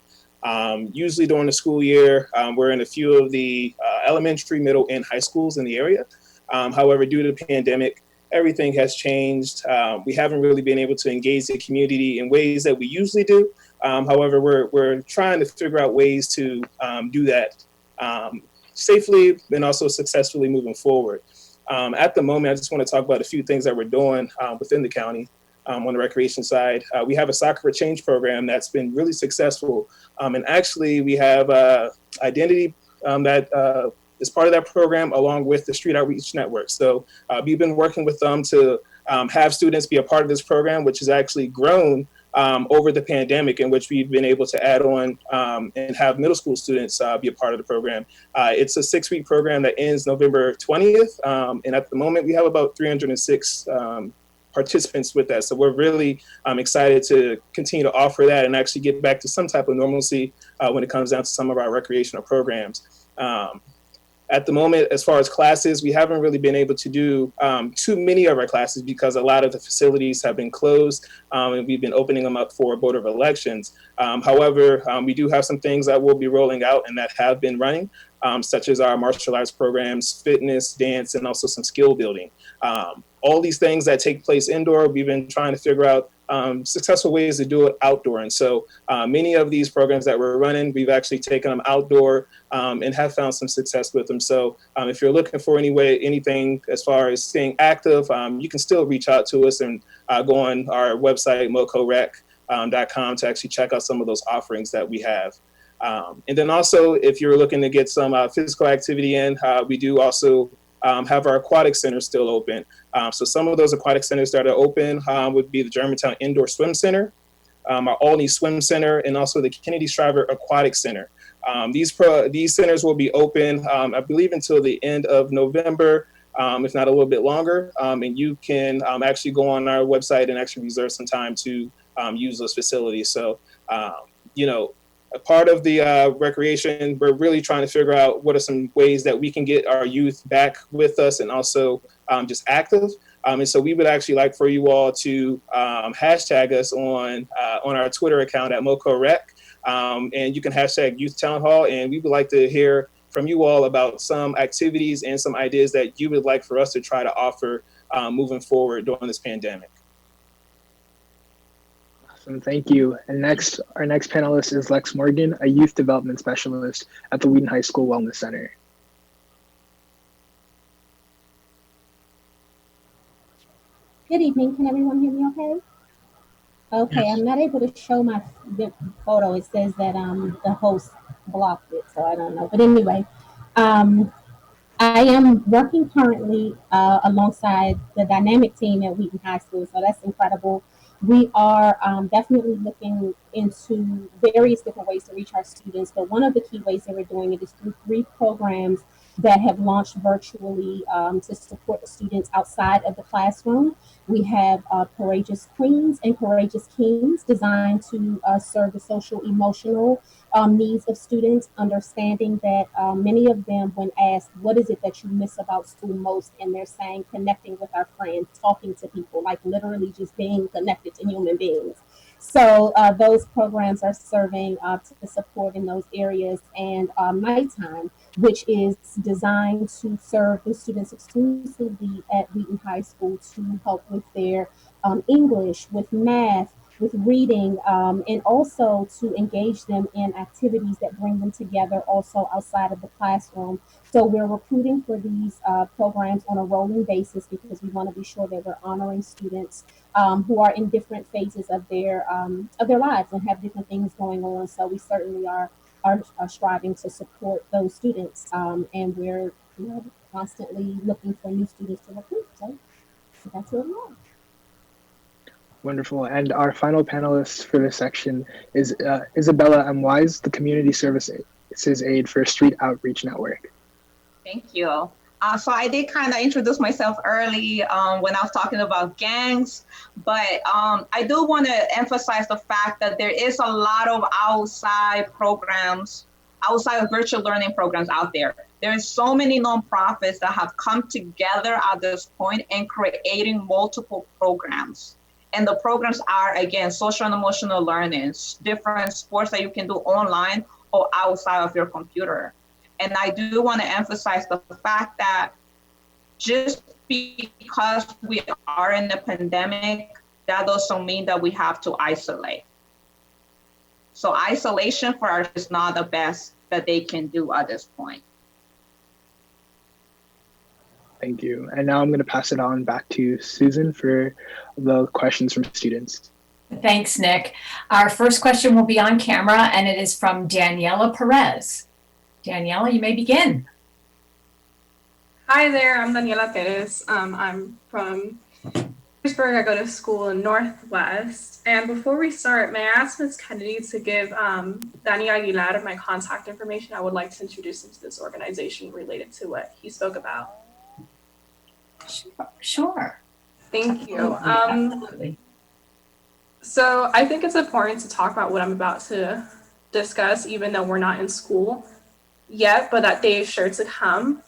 Usually during the school year, we're in a few of the elementary, middle, and high schools in the area. However, due to the pandemic, everything has changed. We haven't really been able to engage the community in ways that we usually do. However, we're trying to figure out ways to do that safely and also successfully moving forward. At the moment, I just want to talk about a few things that we're doing within the county. On the recreation side, we have a Soccer for Change program that's been really successful. And actually, we have Identity that is part of that program, along with the Street Outreach Network. So we've been working with them to have students be a part of this program, which has actually grown over the pandemic, in which we've been able to add on and have middle school students be a part of the program. It's a 6-week program that ends November 20th. And at the moment, we have about 306 participants with that. So we're really excited to continue to offer that and actually get back to some type of normalcy when it comes down to some of our recreational programs. At the moment, as far as classes, we haven't really been able to do too many of our classes because a lot of the facilities have been closed and we've been opening them up for Board of Elections. However, we do have some things that we'll be rolling out and that have been running, such as our martial arts programs, fitness, dance, and also some skill building. All these things that take place indoor, we've been trying to figure out successful ways to do it outdoor. And so many of these programs that we're running, we've actually taken them outdoor and have found some success with them. So if you're looking for anything as far as staying active, you can still reach out to us and go on our website, mocorec.com, to actually check out some of those offerings that we have. And then also, if you're looking to get some physical activity in, we do also have our aquatic center still open. So some of those aquatic centers that are open would be the Germantown Indoor Swim Center, our Albany Swim Center, and also the Kennedy Shriver Aquatic Center. These centers will be open, I believe, until the end of November, if not a little bit longer. And you can actually go on our website and actually reserve some time to use those facilities. So, a part of the recreation, we're really trying to figure out what are some ways that we can get our youth back with us and also just active. And so we would actually like for you all to hashtag us on our Twitter account at MocoRec. And you can hashtag Youth Town Hall. And we would like to hear from you all about some activities and some ideas that you would like for us to try to offer moving forward during this pandemic. Awesome, thank you. And our next panelist is Lex Morgan, a youth development specialist at the Wheaton High School Wellness Center. Good evening. Can everyone hear me okay? Okay, yes. I'm not able to show my photo. It says that the host blocked it, so I don't know. But anyway, I am working currently alongside the dynamic team at Wheaton High School, so that's incredible. We are definitely looking into various different ways to reach our students, but one of the key ways that we're doing it is through 3 programs that have launched virtually to support the students outside of the classroom. We have Courageous Queens and Courageous Kings, designed to serve the social, emotional needs of students, understanding that many of them, when asked, what is it that you miss about school most? And they're saying connecting with our friends, talking to people, like literally just being connected to human beings. So those programs are serving to support in those areas. And Nighttime, which is designed to serve the students exclusively at Wheaton High School to help with their English, with math, with reading, and also to engage them in activities that bring them together also outside of the classroom. So we're recruiting for these programs on a rolling basis because we want to be sure that we're honoring students who are in different phases of their lives and have different things going on. So we certainly are striving to support those students, and we're constantly looking for new students to recruit. So that's where we are. Wonderful. And our final panelist for this section is Isabella M. Wise, the Community Services Aide for Street Outreach Network. Thank you. So I did kind of introduce myself early when I was talking about gangs, but I do want to emphasize the fact that there is a lot of outside programs, outside of virtual learning programs out there. There's so many nonprofits that have come together at this point and creating multiple programs. And the programs are, again, social and emotional learning, different sports that you can do online or outside of your computer. And I do want to emphasize the fact that just because we are in a pandemic, that doesn't mean that we have to isolate. So isolation for us is not the best that they can do at this point. Thank you. And now I'm going to pass it on back to Susan for the questions from students. Thanks, Nick. Our first question will be on camera, and it is from Daniela Perez. Daniela, you may begin. Hi there, I'm Daniela Perez. I'm from Petersburg. I go to school in Northwest. And before we start, may I ask Ms. Kennedy to give Danny Aguilar my contact information? I would like to introduce him to this organization related to what he spoke about. Sure. Thank you. Absolutely. So I think it's important to talk about what I'm about to discuss, even though we're not in school yet, but that day is sure to come.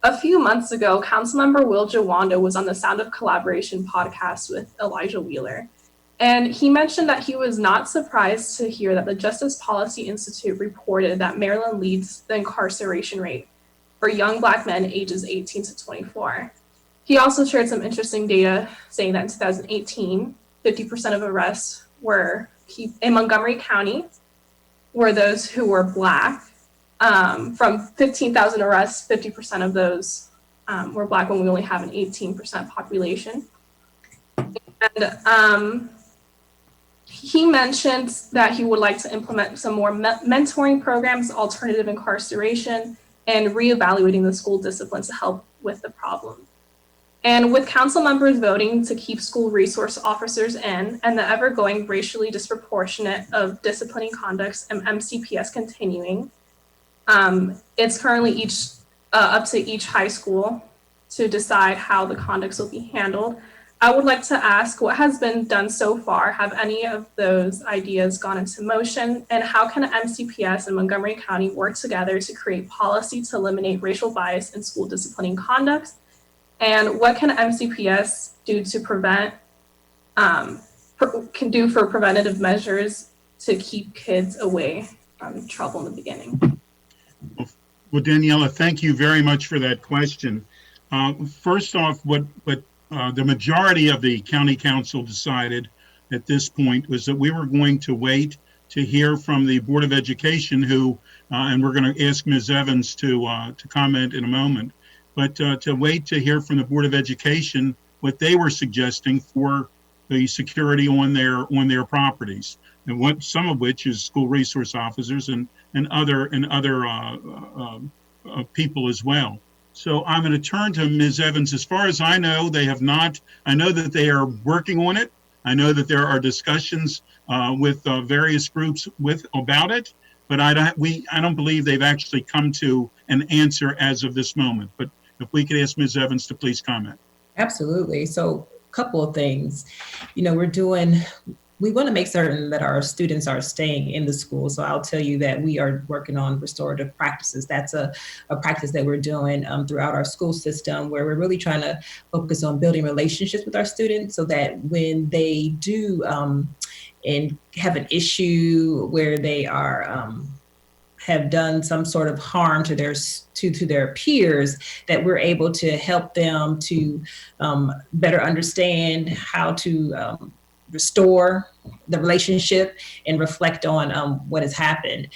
A few months ago, Councilmember Will Jawando was on the Sound of Collaboration podcast with Elijah Wheeler. And he mentioned that he was not surprised to hear that the Justice Policy Institute reported that Maryland leads the incarceration rate for young Black men ages 18 to 24. He also shared some interesting data saying that in 2018, 50% of arrests were in Montgomery County were those who were Black. From 15,000 arrests, 50% of those were Black when we only have an 18% population. And he mentioned that he would like to implement some more mentoring programs, alternative incarceration, and reevaluating the school discipline to help with the problem. And with council members voting to keep school resource officers in and the ever-going racially disproportionate of disciplining conducts and MCPS continuing, it's currently up to each high school to decide how the conducts will be handled. I would like to ask what has been done so far. Have any of those ideas gone into motion? And how can MCPS and Montgomery County work together to create policy to eliminate racial bias in school disciplining conducts? And what can MCPS do to do for preventative measures to keep kids away from trouble in the beginning? Well, Daniela, thank you very much for that question. First off, what the majority of the county council decided at this point was that we were going to wait to hear from the Board of Education, who, and we're going to ask Ms. Evans to comment in a moment, but to wait to hear from the Board of Education what they were suggesting for the security on their properties, and what some of which is school resource officers and other people as well. So I'm going to turn to Ms. Evans. As far as I know, they have not. I know that they are working on it. I know that there are discussions with various groups about it, but I don't believe they've actually come to an answer as of this moment. But if we could ask Ms. Evans to please comment. Absolutely. So a couple of things, we want to make certain that our students are staying in the school. So I'll tell you that we are working on restorative practices. That's a practice that we're doing throughout our school system, where we're really trying to focus on building relationships with our students so that when they do and have an issue where they are have done some sort of harm to their peers, that we're able to help them to better understand how to restore the relationship and reflect on what has happened.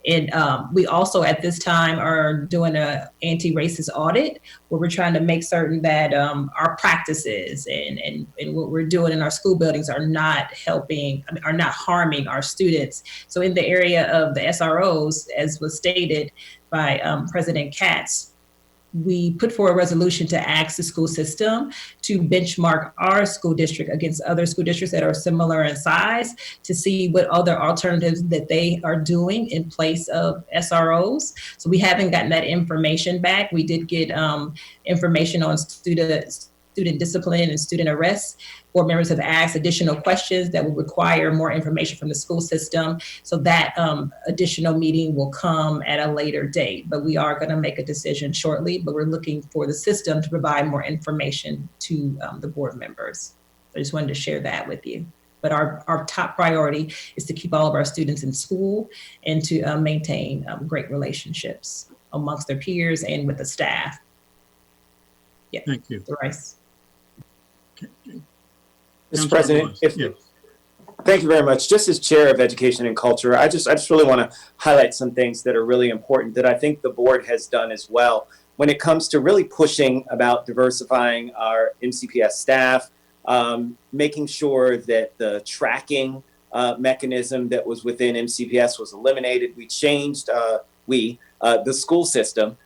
And we also at this time are doing an anti-racist audit, where we're trying to make certain that our practices and what we're doing in our school buildings are not harming our students. So in the area of the SROs, as was stated by President Katz, we put forward a resolution to ask the school system to benchmark our school district against other school districts that are similar in size to see what other alternatives that they are doing in place of SROs. So we haven't gotten that information back. We did get information on student discipline and student arrests. Board members have asked additional questions that will require more information from the school system. So that additional meeting will come at a later date, but we are gonna make a decision shortly, but we're looking for the system to provide more information to the board members. I just wanted to share that with you. But our top priority is to keep all of our students in school and to maintain great relationships amongst their peers and with the staff. Yeah, thank you. Rice. Mr. President, thank you very much. Just as Chair of Education and Culture, I just really want to highlight some things that are really important that I think the board has done as well when it comes to really pushing about diversifying our MCPS staff, making sure that the tracking mechanism that was within MCPS was eliminated. We changed the school system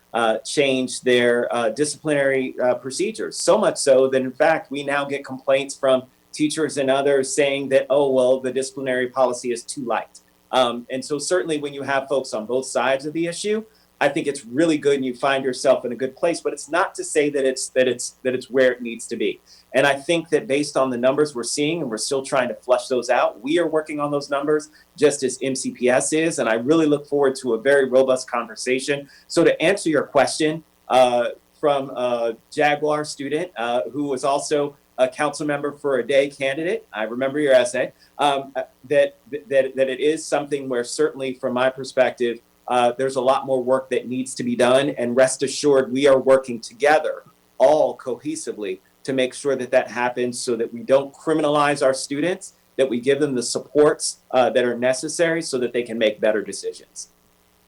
change their disciplinary procedures. So much so that, in fact, we now get complaints from teachers and others saying that, oh, well, the disciplinary policy is too light. And so certainly when you have folks on both sides of the issue, I think it's really good and you find yourself in a good place, but it's not to say that it's where it needs to be. And I think that based on the numbers we're seeing, and we're still trying to flush those out, we are working on those numbers just as MCPS is. And I really look forward to a very robust conversation. So to answer your question, from a Jaguar student who was also a council member for a day candidate, I remember your essay, that it is something where certainly from my perspective, there's a lot more work that needs to be done, and rest assured we are working together all cohesively to make sure that that happens so that we don't criminalize our students, that we give them the supports that are necessary so that they can make better decisions.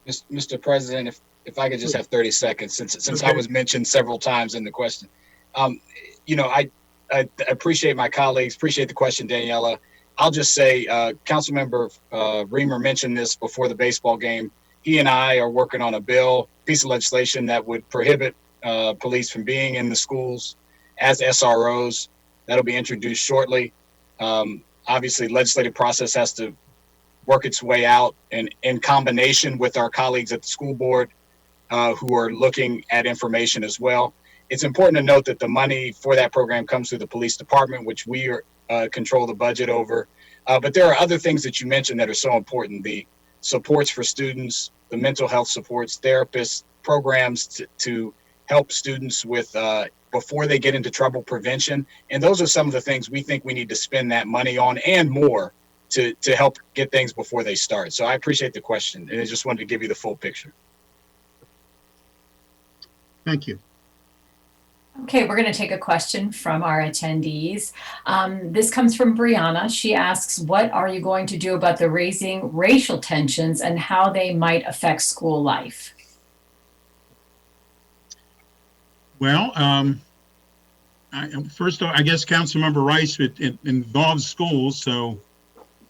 Mr. President, if I could just have 30 seconds, since I was mentioned several times in the question. I appreciate my colleagues, appreciate the question, Daniela. I'll just say, Councilmember Reamer mentioned this before the baseball game. He and I are working on a piece of legislation that would prohibit police from being in the schools as SROs. That'll be introduced shortly. Obviously, legislative process has to work its way out, and in combination with our colleagues at the school board who are looking at information as well. It's important to note that the money for that program comes through the police department, which we control the budget over. But there are other things that you mentioned that are so important. The supports for students, the mental health supports, therapists, programs to help students with before they get into trouble, prevention. And those are some of the things we think we need to spend that money on and more to help get things before they start. So I appreciate the question, and I just wanted to give you the full picture. Thank you. Okay, we're going to take a question from our attendees. This comes from Brianna. She asks, what are you going to do about the raising racial tensions and how they might affect school life? Well, first, I guess Councilmember Rice, it involves schools, so.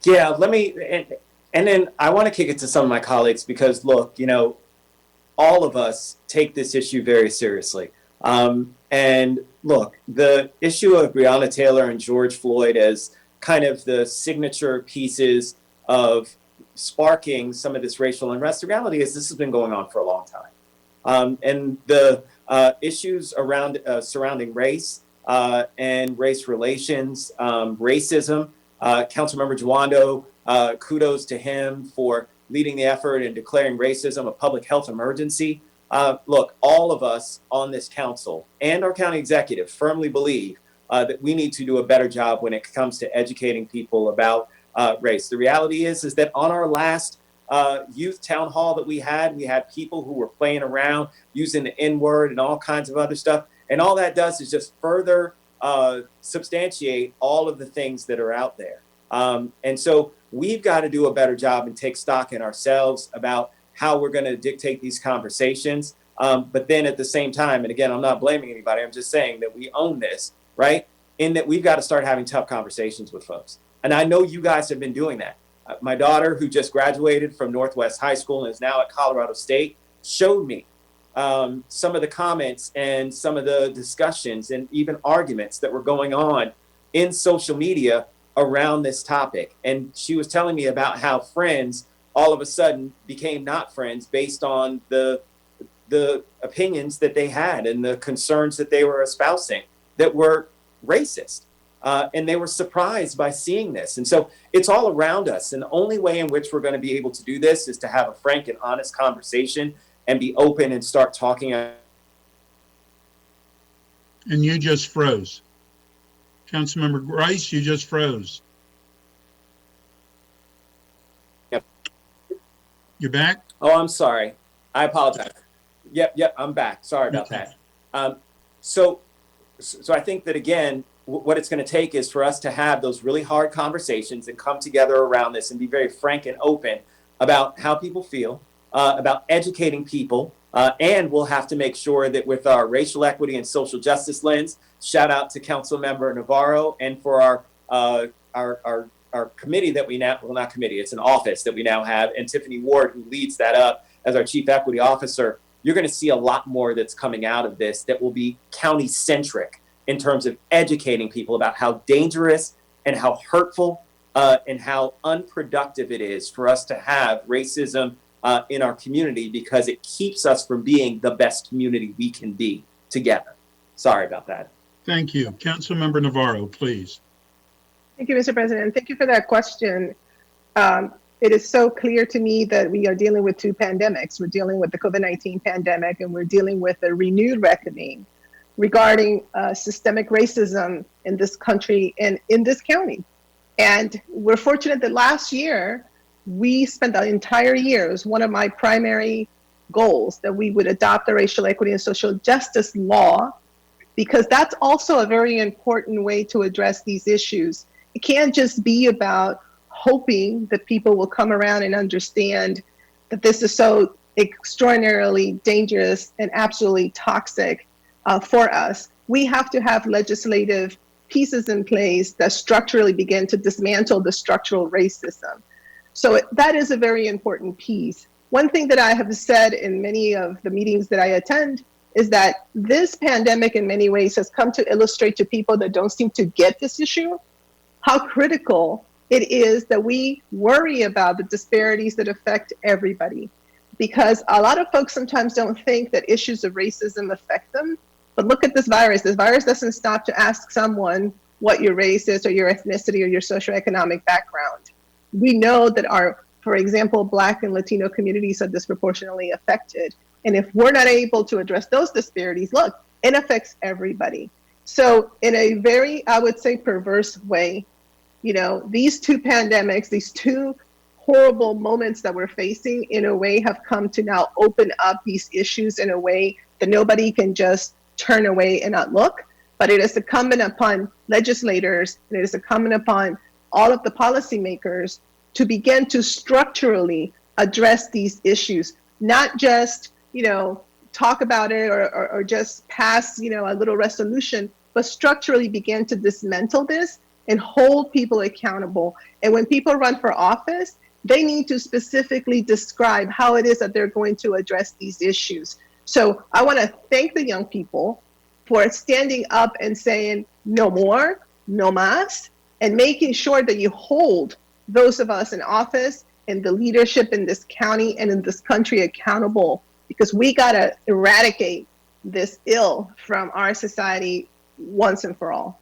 Yeah, and then I want to kick it to some of my colleagues because, look, all of us take this issue very seriously. And look, the issue of Breonna Taylor and George Floyd as kind of the signature pieces of sparking some of this racial unrest, the reality is this has been going on for a long time. And the issues around surrounding race and race relations, racism, Councilmember Juando, kudos to him for leading the effort and declaring racism a public health emergency. Look, all of us on this council and our county executive firmly believe that we need to do a better job when it comes to educating people about race. The reality is that on our last youth town hall that we had people who were playing around using the N-word and all kinds of other stuff. And all that does is just further substantiate all of the things that are out there. And so we've got to do a better job and take stock in ourselves about how we're going to dictate these conversations. But then at the same time, and again, I'm not blaming anybody, I'm just saying that we own this, right? In that we've got to start having tough conversations with folks. And I know you guys have been doing that. My daughter, who just graduated from Northwest High School and is now at Colorado State, showed me some of the comments and some of the discussions and even arguments that were going on in social media around this topic. And she was telling me about how friends all of a sudden became not friends based on the opinions that they had and the concerns that they were espousing that were racist. And they were surprised by seeing this. And so it's all around us. And the only way in which we're going to be able to do this is to have a frank and honest conversation and be open and start talking. And you just froze. Councilmember Rice, you just froze. Yep. You're back? Oh, I'm sorry. I apologize. Yep, I'm back. Sorry about that. So I think that, again, what it's going to take is for us to have those really hard conversations and come together around this and be very frank and open about how people feel, about educating people, and we'll have to make sure that with our racial equity and social justice lens, shout out to Councilmember Navarro, and for our committee that we now, well, not committee, it's an office that we now have, and Tiffany Ward, who leads that up as our Chief Equity Officer. you're going to see a lot more that's coming out of this that will be county centric in terms of educating people about how dangerous and how hurtful and how unproductive it is for us to have racism in our community, because it keeps us from being the best community we can be together. Sorry about that. Thank you. Councilmember Navarro, please. Thank you, Mr. President. Thank you for that question. It is so clear to me that we are dealing with two pandemics. We're dealing with the COVID-19 pandemic, and we're dealing with a renewed reckoning regarding systemic racism in this country and in this county. And we're fortunate that last year, we spent the entire year, it was one of my primary goals, that we would adopt the racial equity and social justice law, because that's also a very important way to address these issues. It can't just be about hoping that people will come around and understand that this is so extraordinarily dangerous and absolutely toxic for us. We have to have legislative pieces in place that structurally begin to dismantle the structural racism. So that is a very important piece. One thing that I have said in many of the meetings that I attend is that this pandemic in many ways has come to illustrate to people that don't seem to get this issue how critical it is that we worry about the disparities that affect everybody. Because a lot of folks sometimes don't think that issues of racism affect them. But look at this virus. This virus doesn't stop to ask someone what your race is or your ethnicity or your socioeconomic background. We know that our, for example, Black and Latino communities are disproportionately affected. And if we're not able to address those disparities, look, it affects everybody. So in a very, I would say, perverse way, you know, these two pandemics, these two horrible moments that we're facing in a way have come to now open up these issues in a way that nobody can just turn away and not look. But it is incumbent upon legislators, and it is incumbent upon all of the policymakers to begin to structurally address these issues, not just, you know, talk about it or just pass, you know, a little resolution, but structurally begin to dismantle this and hold people accountable. And when people run for office, they need to specifically describe how it is that they're going to address these issues. So I want to thank the young people for standing up and saying no more, no más, and making sure that you hold those of us in office and the leadership in this county and in this country accountable, because we got to eradicate this ill from our society once and for all.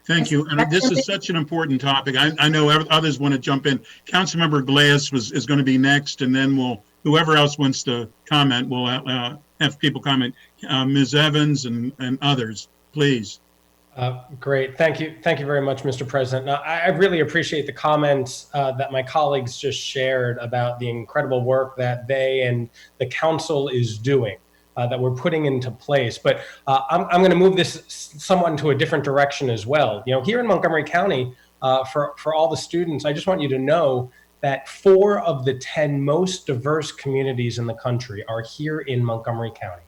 Thank you. And this is such an important topic. I know others want to jump in. Councilmember Glass is going to be next, and then whoever else wants to comment, we'll have people comment. Ms. Evans and others, please. Great. Thank you. Thank you very much, Mr. President. Now, I really appreciate the comments that my colleagues just shared about the incredible work that they and the council is doing, that we're putting into place. But I'm going to move this somewhat into a different direction as well. You know, here in Montgomery County, for all the students, I just want you to know that 4 of the 10 most diverse communities in the country are here in Montgomery County: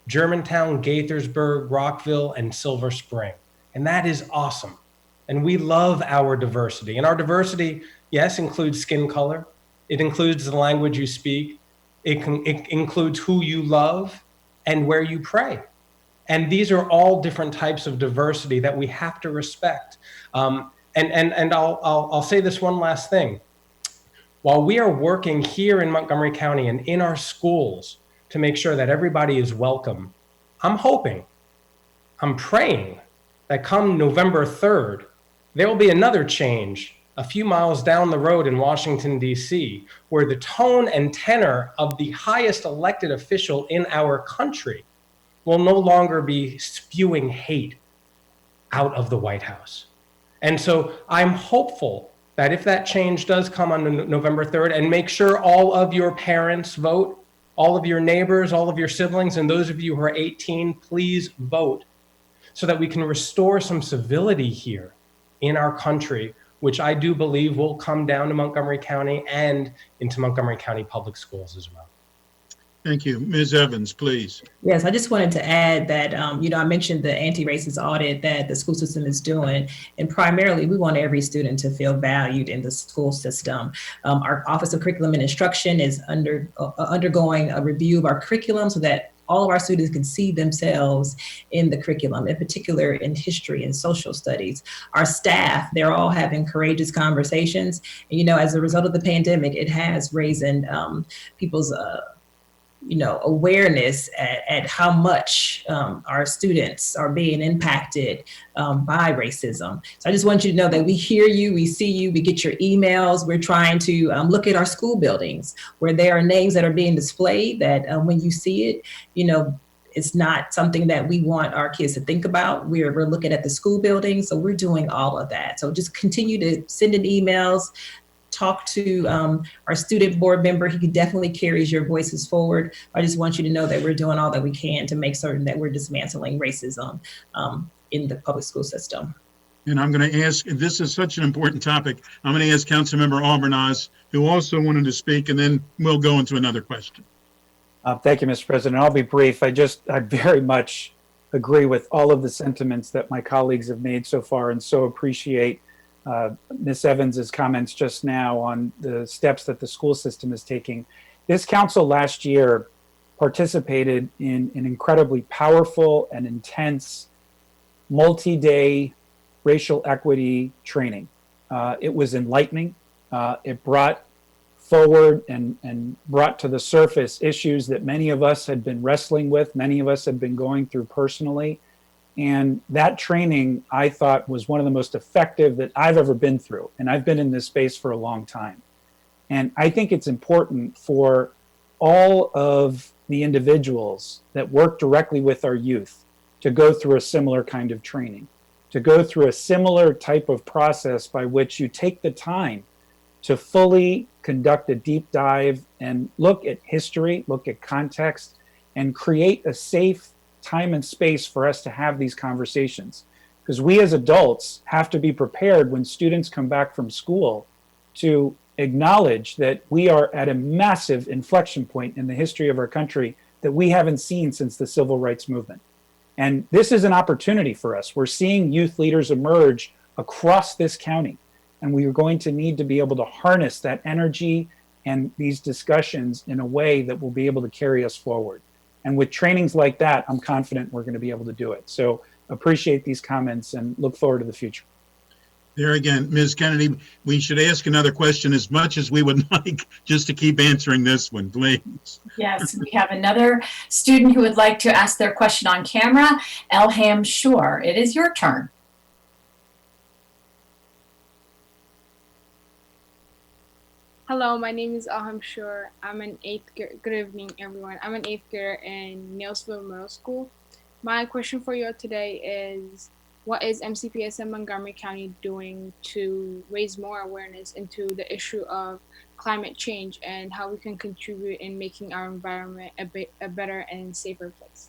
Germantown, Gaithersburg, Rockville, and Silver Spring. And that is awesome. And we love our diversity. And our diversity, yes, includes skin color. It includes the language you speak. It includes who you love and where you pray. And these are all different types of diversity that we have to respect. And I'll say this one last thing. While we are working here in Montgomery County and in our schools to make sure that everybody is welcome, I'm praying that come November 3rd, there will be another change a few miles down the road in Washington, D.C., where the tone and tenor of the highest elected official in our country will no longer be spewing hate out of the White House. And so I'm hopeful that if that change does come on November 3rd, and make sure all of your parents vote, all of your neighbors, all of your siblings, and those of you who are 18, please vote, so that we can restore some civility here in our country, which I do believe will come down to Montgomery County and into Montgomery County public schools as well. Thank you. Ms. Evans, please. Yes, I just wanted to add that, I mentioned the anti-racist audit that the school system is doing, and primarily we want every student to feel valued in the school system. Our Office of Curriculum and Instruction is undergoing a review of our curriculum so that all of our students can see themselves in the curriculum, in particular in history and social studies. Our staff, they're all having courageous conversations. And, as a result of the pandemic, it has raised people's awareness at how much our students are being impacted by racism. So I just want you to know that we hear you, we see you, we get your emails. We're trying to look at our school buildings where there are names that are being displayed that when you see it, it's not something that we want our kids to think about. We're looking at the school building, so we're doing all of that. So just continue to send in emails, talk to our student board member. He definitely carries your voices forward. I just want you to know that we're doing all that we can to make certain that we're dismantling racism in the public school system. And I'm going to ask, this is such an important topic, I'm going to ask Councilmember Albernaz, who also wanted to speak, and then we'll go into another question. Thank you, Mr. President. I'll be brief. I very much agree with all of the sentiments that my colleagues have made so far, and so appreciate Ms. Evans's comments just now on the steps that the school system is taking. This council last year participated in an incredibly powerful and intense multi-day racial equity training. It was enlightening. It brought forward and brought to the surface issues that many of us had been wrestling with, many of us had been going through personally. And that training, I thought, was one of the most effective that I've ever been through. And I've been in this space for a long time. And I think it's important for all of the individuals that work directly with our youth to go through a similar kind of training, to go through a similar type of process by which you take the time to fully conduct a deep dive and look at history, look at context, and create a safe time and space for us to have these conversations. Because we as adults have to be prepared when students come back from school to acknowledge that we are at a massive inflection point in the history of our country that we haven't seen since the civil rights movement. And this is an opportunity for us. We're seeing youth leaders emerge across this county, and we are going to need to be able to harness that energy and these discussions in a way that will be able to carry us forward. And with trainings like that, I'm confident we're going to be able to do it. So appreciate these comments and look forward to the future. There again, Ms. Kennedy, we should ask another question as much as we would like, just to keep answering this one, please. Yes, we have another student who would like to ask their question on camera. Elham Shore, it is your turn. Hello, my name is Elham Shore. I'm an 8th grader. Good evening, everyone. I'm an 8th grader in Neilsville Middle School. My question for you today is, what is MCPS and Montgomery County doing to raise more awareness into the issue of climate change and how we can contribute in making our environment a better and safer place?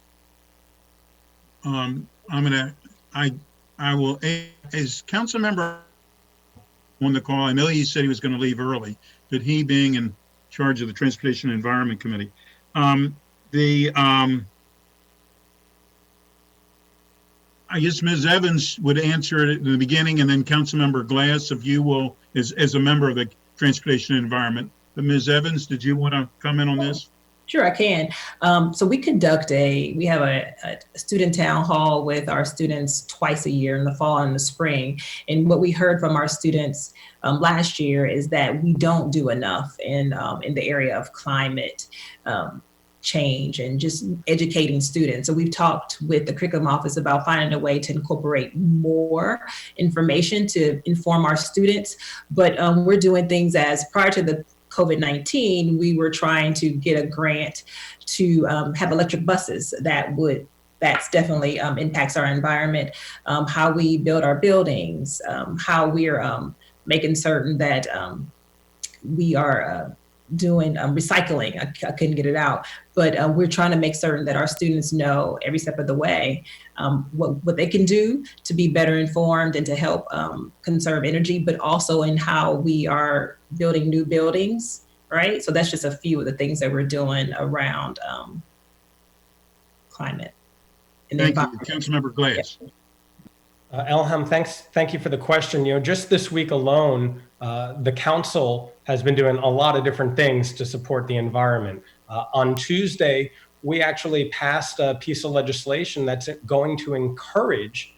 I will, as council member on the call, I know he said he was going to leave early, but he being in charge of the Transportation and Environment Committee, I guess Ms. Evans would answer it in the beginning, and then Councilmember Glass, if you will, as a member of the Transportation and Environment. But Ms. Evans, did you want to comment on this? Sure, I can. So we have a student town hall with our students twice a year, in the fall and the spring. And what we heard from our students last year is that we don't do enough in the area of climate change and just educating students. So we've talked with the curriculum office about finding a way to incorporate more information to inform our students. But we're doing things as prior to the COVID-19, we were trying to get a grant to have electric buses that's definitely impacts our environment, how we build our buildings, how we're making certain that we are doing recycling. I couldn't get it out, but we're trying to make certain that our students know every step of the way what they can do to be better informed and to help conserve energy, but also in how we are building new buildings, right? So that's just a few of the things that we're doing around climate. And Thank you. Councilmember Glass. Elham, thank you for the question. Just this week alone, the council has been doing a lot of different things to support the environment. On Tuesday, we actually passed a piece of legislation that's going to encourage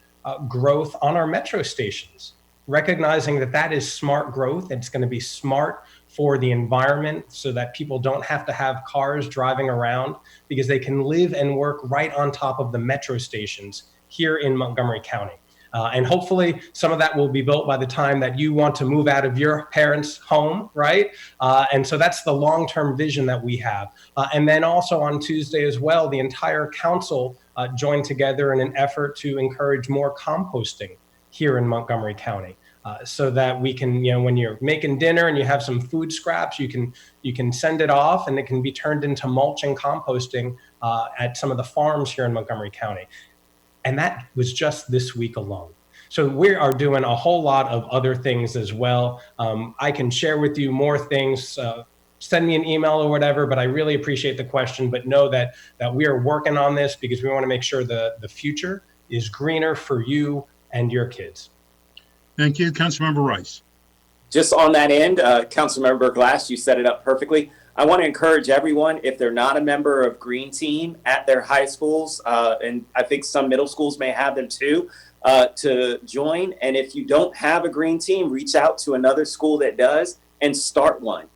growth on our metro stations, recognizing that that is smart growth. It's going to be smart for the environment so that people don't have to have cars driving around, because they can live and work right on top of the metro stations here in Montgomery County. And hopefully some of that will be built by the time that you want to move out of your parents' home, right? And so that's the long-term vision that we have. And then also on Tuesday as well, the entire council joined together in an effort to encourage more composting here in Montgomery County. So that we can, when you're making dinner and you have some food scraps, you can send it off and it can be turned into mulch and composting at some of the farms here in Montgomery County. And that was just this week alone. So we are doing a whole lot of other things as well. I can share with you more things, send me an email or whatever, but I really appreciate the question. But know that we are working on this because we want to make sure the future is greener for you and your kids. Thank you. Councilmember Rice. Just on that end, Councilmember Glass, you set it up perfectly. I want to encourage everyone, if they're not a member of Green Team at their high schools, and I think some middle schools may have them too, to join. And if you don't have a Green Team, reach out to another school that does and start one.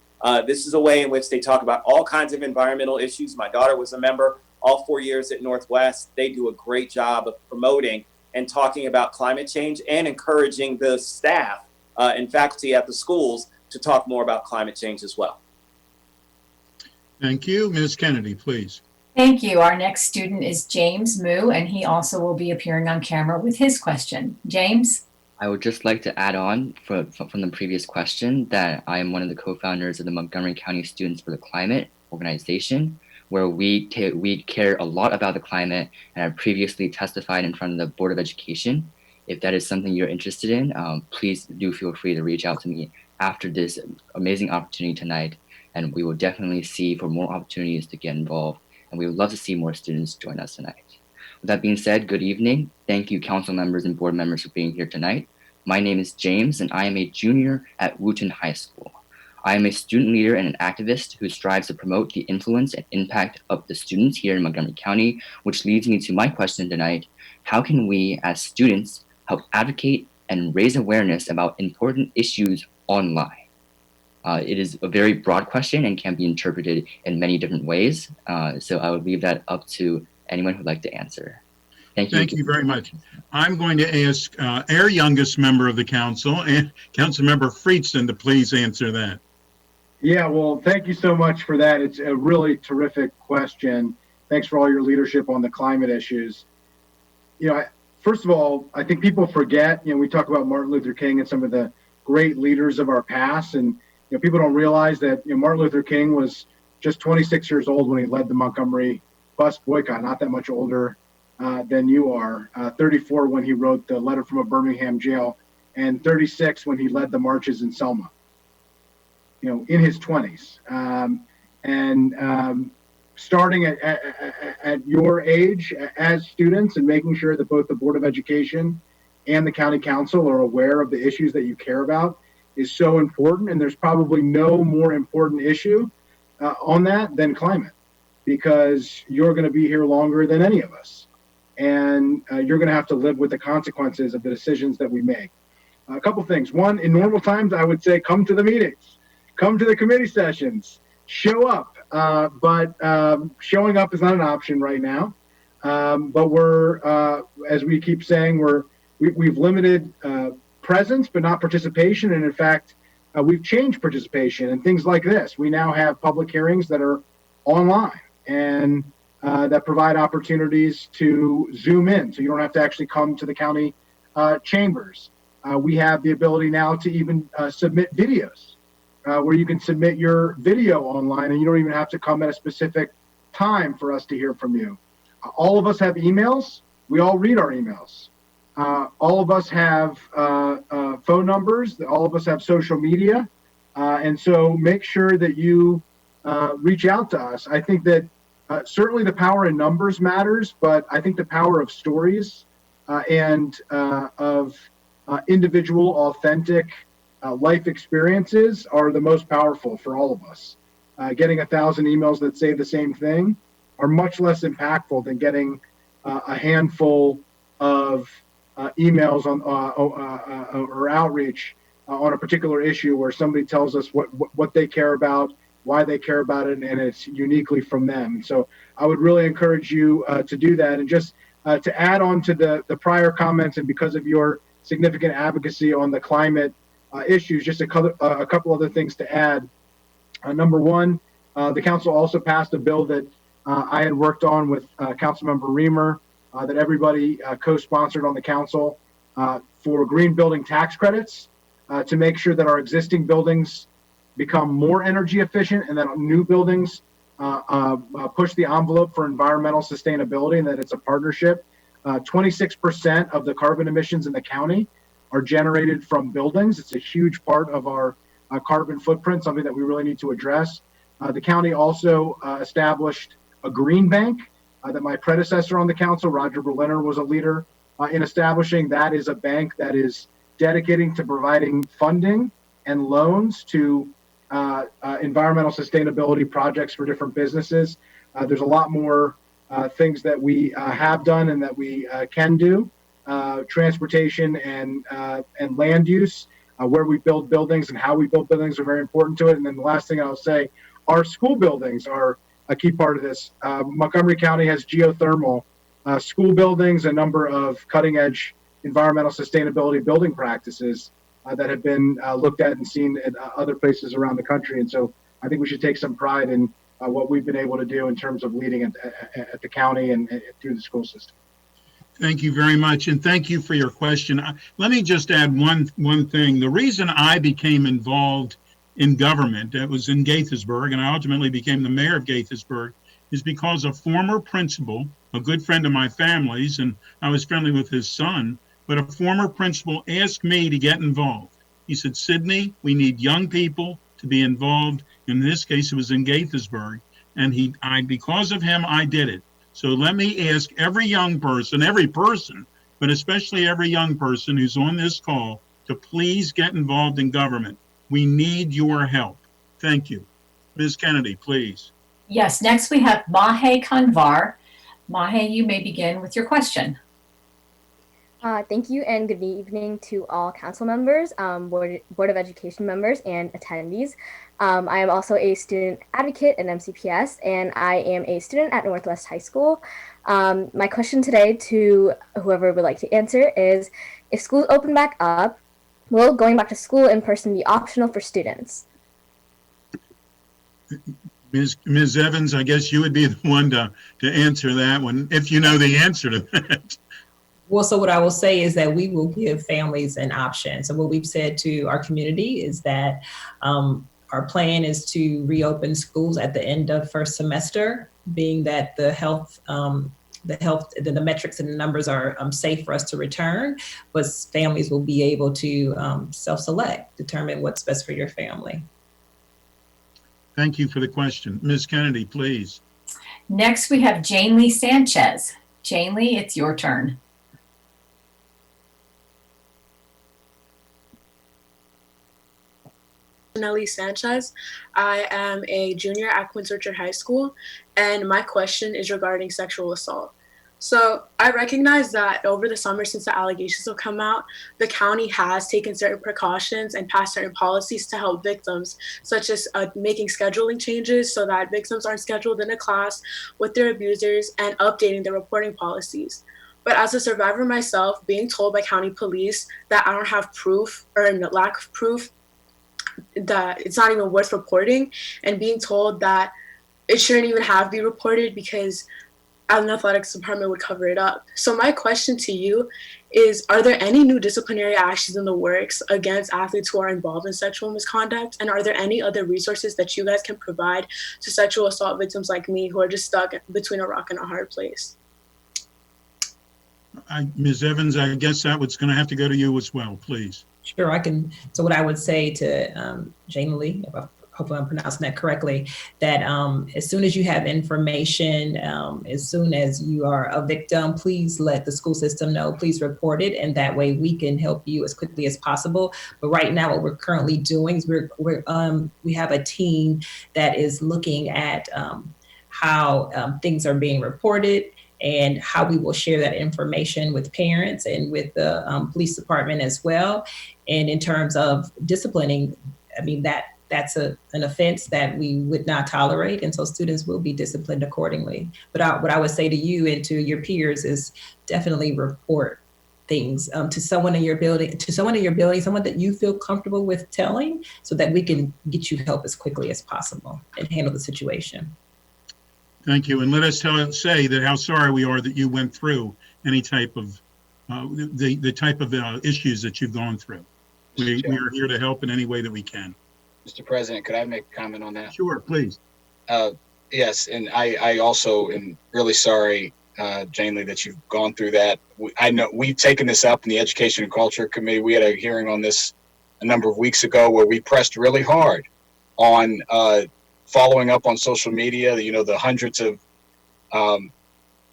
This is a way in which they talk about all kinds of environmental issues. My daughter was a member all 4 years at Northwest. They do a great job of promoting and talking about climate change and encouraging the staff and faculty at the schools to talk more about climate change as well. Thank you. Ms. Kennedy, please. Thank you. Our next student is James Moo, and he also will be appearing on camera with his question. James? I would just like to add on from the previous question that I am one of the co-founders of the Montgomery County Students for the Climate organization, where we care a lot about the climate, and I've previously testified in front of the Board of Education. If that is something you're interested in, please do feel free to reach out to me after this amazing opportunity tonight, and we will definitely see for more opportunities to get involved, and we would love to see more students join us tonight. With that being said, good evening. Thank you, council members and board members, for being here tonight. My name is James, and I am a junior at Wheaton High School. I am a student leader and an activist who strives to promote the influence and impact of the students here in Montgomery County, which leads me to my question tonight. How can we, as students, help advocate and raise awareness about important issues online? It is a very broad question and can be interpreted in many different ways. So I would leave that up to anyone who'd like to answer. Thank you. Thank you very much. I'm going to ask our youngest member of the council, and Councilmember Freedson, to please answer that. Yeah, well, thank you so much for that. It's a really terrific question. Thanks for all your leadership on the climate issues. First of all, I think people forget, we talk about Martin Luther King and some of the great leaders of our past, and people don't realize that Martin Luther King was just 26 years old when he led the Montgomery bus boycott, not that much older than you are, 34 when he wrote the letter from a Birmingham jail, and 36 when he led the marches in Selma, in his 20s. Starting at your age as students and making sure that both the Board of Education and the County Council are aware of the issues that you care about is so important. And there's probably no more important issue on that than climate, because you're going to be here longer than any of us. And you're going to have to live with the consequences of the decisions that we make. A couple things. One, in normal times, I would say come to the meetings, come to the committee sessions, show up. But showing up is not an option right now. But we're, as we keep saying, we've limited presence, but not participation. And in fact, we've changed participation and things like this. We now have public hearings that are online and that provide opportunities to Zoom in. So you don't have to actually come to the county chambers. We have the ability now to even submit videos. Where you can submit your video online and you don't even have to come at a specific time for us to hear from you. All of us have emails. We all read our emails. All of us have phone numbers. All of us have social media. And so make sure that you reach out to us. I think that certainly the power in numbers matters, but I think the power of stories and of individual, authentic life experiences are the most powerful for all of us. Getting 1,000 emails that say the same thing are much less impactful than getting a handful of emails on or outreach on a particular issue where somebody tells us what they care about, why they care about it, and it's uniquely from them. So I would really encourage you to do that. And just to add on to the prior comments, and because of your significant advocacy on the climate issues, just a couple other things to add. Number one, the council also passed a bill that I had worked on with Councilmember Reamer that everybody co-sponsored on the council for green building tax credits to make sure that our existing buildings become more energy efficient and that new buildings push the envelope for environmental sustainability, and that it's a partnership. 26% of the carbon emissions in the county are generated from buildings. It's a huge part of our carbon footprint, something that we really need to address. The county also established a green bank that my predecessor on the council, Roger Berliner, was a leader in establishing. That is a bank that is dedicating to providing funding and loans to environmental sustainability projects for different businesses. There's a lot more things that we have done and that we can do. Transportation and land use, where we build buildings and how we build buildings are very important to it. And then the last thing I'll say, our school buildings are a key part of this. Montgomery County has geothermal school buildings, a number of cutting edge environmental sustainability building practices that have been looked at and seen at other places around the country. And so I think we should take some pride in what we've been able to do in terms of leading at the county and through the school system. Thank you very much, and thank you for your question. Let me just add one thing. The reason I became involved in government, it was in Gaithersburg, and I ultimately became the mayor of Gaithersburg, is because a former principal, a good friend of my family's, and I was friendly with his son, but a former principal asked me to get involved. He said, Sydney, we need young people to be involved. In this case, it was in Gaithersburg, and because of him, I did it. So let me ask every young person, but especially every young person who's on this call, to please get involved in government. We need your help. Thank you. Ms. Kennedy, please. Yes, next we have Mahe Kanvar. Mahe, you may begin with your question. Thank you, and good evening to all council members, Board of Education members, and attendees. I am also a student advocate at MCPS, and I am a student at Northwest High School. My question today to whoever would like to answer is, if schools open back up, will going back to school in person be optional for students? Ms. Evans, I guess you would be the one to answer that one, if you know the answer to that. Well, so what I will say is that we will give families an option. So what we've said to our community is that our plan is to reopen schools at the end of first semester, being that the metrics and the numbers are safe for us to return, but families will be able to self-select, determine what's best for your family. Thank you for the question. Ms. Kennedy, please. Next, we have Jane Lee Sanchez. Jane Lee, it's your turn. Nelly Sanchez. I am a junior at Quince Orchard High School, and my question is regarding sexual assault. So I recognize that over the summer, since the allegations have come out, the county has taken certain precautions and passed certain policies to help victims, such as making scheduling changes so that victims aren't scheduled in a class with their abusers and updating their reporting policies. But as a survivor myself, being told by county police that I don't have proof or in lack of proof that it's not even worth reporting, and being told that it shouldn't even have to be reported because an athletics department would cover it up. So my question to you is, are there any new disciplinary actions in the works against athletes who are involved in sexual misconduct? And are there any other resources that you guys can provide to sexual assault victims like me who are just stuck between a rock and a hard place? Ms. Evans, I guess that was going to have to go to you as well, please. Sure, I can. So what I would say to Jane Lee, hopefully I'm pronouncing that correctly, that as soon as you have information, as soon as you are a victim, please let the school system know, please report it, and that way we can help you as quickly as possible. But right now what we're currently doing is we have a team that is looking at how things are being reported and how we will share that information with parents and with the police department as well. And in terms of disciplining, I mean, that's an offense that we would not tolerate, and so students will be disciplined accordingly. But what I would say to you and to your peers is definitely report things to someone in your building, someone that you feel comfortable with telling, so that we can get you help as quickly as possible and handle the situation. Thank you. And let us say that how sorry we are that you went through any type of the type of issues that you've gone through. We are here to help in any way that we can. Mr. President, could I make a comment on that? Sure, please. Yes, and I also am really sorry, Jane Lee, that you've gone through that. I know we've taken this up in the Education and Culture Committee. We had a hearing on this a number of weeks ago where we pressed really hard on following up on social media, the hundreds of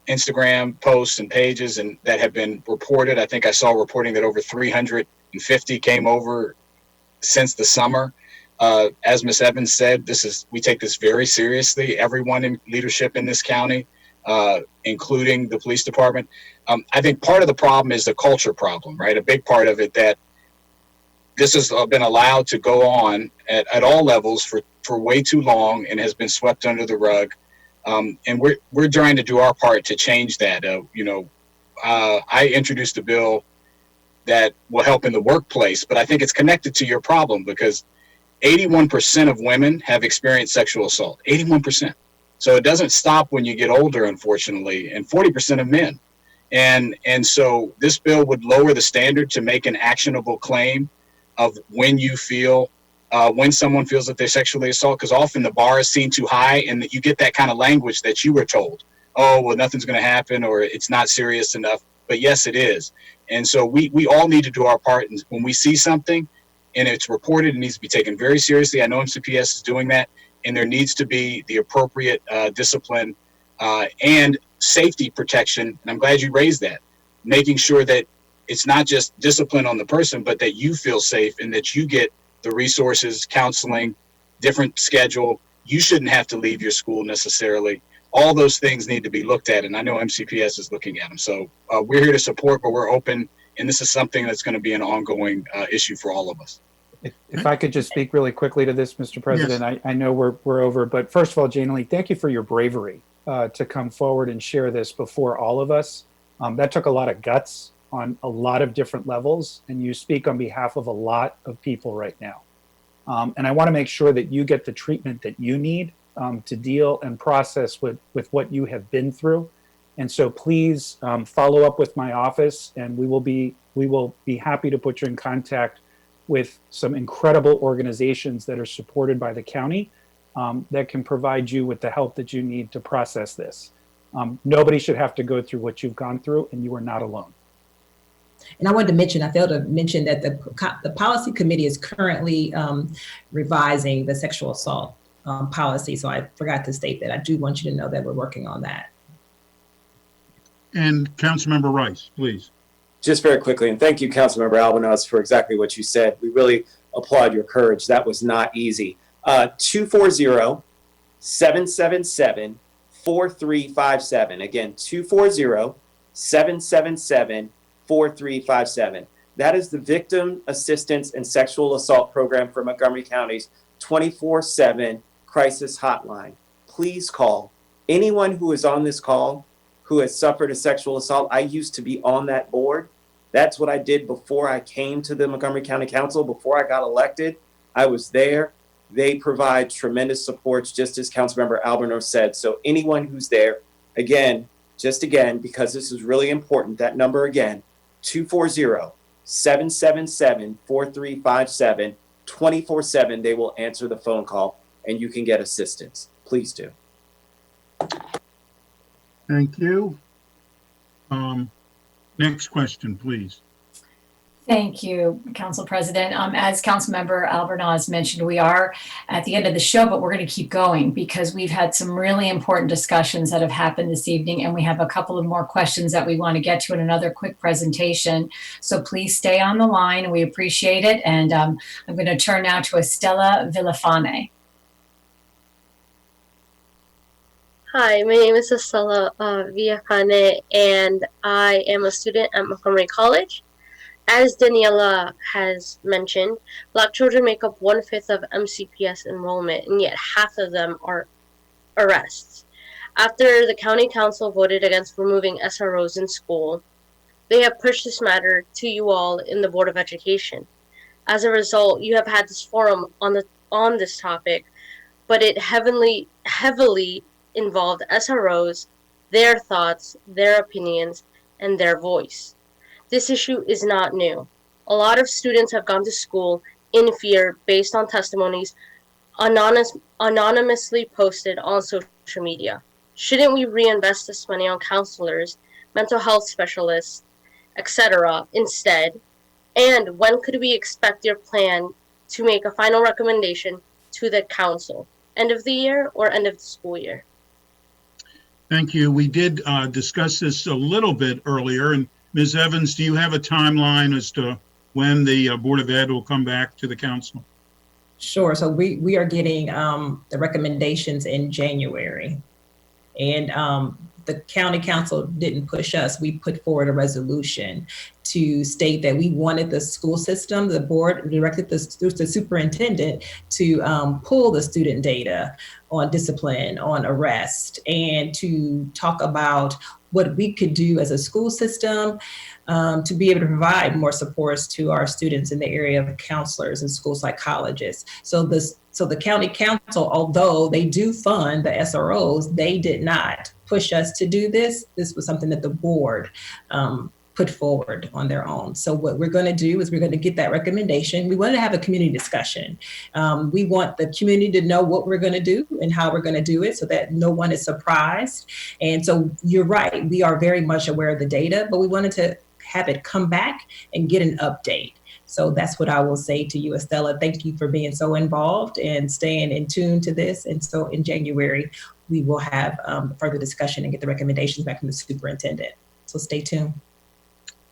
Instagram posts and pages and that have been reported. I think I saw reporting that over 350 came over since the summer. As Ms. Evans said, we take this very seriously. Everyone in leadership in this county, including the police department. I think part of the problem is the culture problem, right? A big part of it that this has been allowed to go on at all levels for way too long and has been swept under the rug. And we're trying to do our part to change that. I introduced a bill that will help in the workplace, but I think it's connected to your problem because 81% of women have experienced sexual assault, 81%. So it doesn't stop when you get older, unfortunately, and 40% of men. And so this bill would lower the standard to make an actionable claim of when you feel, when someone feels that they're sexually assaulted, because often the bar is seen too high and that you get that kind of language that you were told, oh, well, nothing's going to happen or it's not serious enough. But yes, it is. And so we all need to do our part. And when we see something and it's reported, it needs to be taken very seriously. I know MCPS is doing that, and there needs to be the appropriate discipline and safety protection. And I'm glad you raised that, making sure that it's not just discipline on the person, but that you feel safe and that you get the resources, counseling, different schedule. You shouldn't have to leave your school necessarily. All those things need to be looked at, and I know MCPS is looking at them. So we're here to support, but we're open, and this is something that's going to be an ongoing issue for all of us. If I could just speak really quickly to this, Mr. President, yes. I know we're over, but first of all, Jane Lee, thank you for your bravery to come forward and share this before all of us. That took a lot of guts on a lot of different levels, and you speak on behalf of a lot of people right now. And I want to make sure that you get the treatment that you need to deal and process with what you have been through. And so please follow up with my office, and we will be happy to put you in contact with some incredible organizations that are supported by the county that can provide you with the help that you need to process this. Nobody should have to go through what you've gone through, and you are not alone. And I wanted to mention, I failed to mention that the policy committee is currently revising the sexual assault policy. So I forgot to state that. I do want you to know that we're working on that. And Councilmember Rice, please. Just very quickly, and thank you, Councilmember Albanaz, for exactly what you said. We really applaud your courage. That was not easy. 240-777-4357. Again, 240-777-4357. That is the Victim Assistance and Sexual Assault Program for Montgomery County's 24/7 crisis hotline. Please call. Anyone who is on this call who has suffered a sexual assault, I used to be on that board. That's what I did before I came to the Montgomery County Council, before I got elected. I was there. They provide tremendous supports, just as Councilmember Albanaz said. So anyone who's there, again, because this is really important, that number again, 240-777-4357, 24/7, they will answer the phone call and you can get assistance. Please do. Thank you. Next question, please. Thank you, Council President. As Councilmember Albornoz mentioned, we are at the end of the show, but we're going to keep going because we've had some really important discussions that have happened this evening, and we have a couple of more questions that we want to get to in another quick presentation. So please stay on the line. We appreciate it. And I'm going to turn now to Estela Villafane. Hi, my name is Estela Villafane, and I am a student at Montgomery College. As Daniela has mentioned, Black children make up 1/5 of MCPS enrollment, and yet half of them are arrests. After the County Council voted against removing SROs in school, they have pushed this matter to you all in the Board of Education. As a result, you have had this forum on this topic, but it heavily involved SROs, their thoughts, their opinions, and their voice. This issue is not new. A lot of students have gone to school in fear based on testimonies anonymously posted on social media. Shouldn't we reinvest this money on counselors, mental health specialists, etc. instead? And when could we expect your plan to make a final recommendation to the council? End of the year or end of the school year? Thank you. We did discuss this a little bit earlier, and Ms. Evans, do you have a timeline as to when the Board of Ed will come back to the council? Sure. So we are getting the recommendations in January, and the county council didn't push us. We put forward a resolution to state that we wanted the school system, the board directed the superintendent to pull the student data on discipline, on arrest, and to talk about what we could do as a school system to be able to provide more supports to our students in the area of counselors and school psychologists. So the county council, although they do fund the SROs, they did not push us to do this. This was something that the board put forward on their own. So what we're going to do is we're going to get that recommendation. We want to have a community discussion. We want the community to know what we're going to do and how we're going to do it so that no one is surprised. And so you're right, we are very much aware of the data, but we wanted to have it come back and get an update. So that's what I will say to you, Estela. Thank you for being so involved and staying in tune to this. And so in January, we will have further discussion and get the recommendations back from the superintendent. So stay tuned.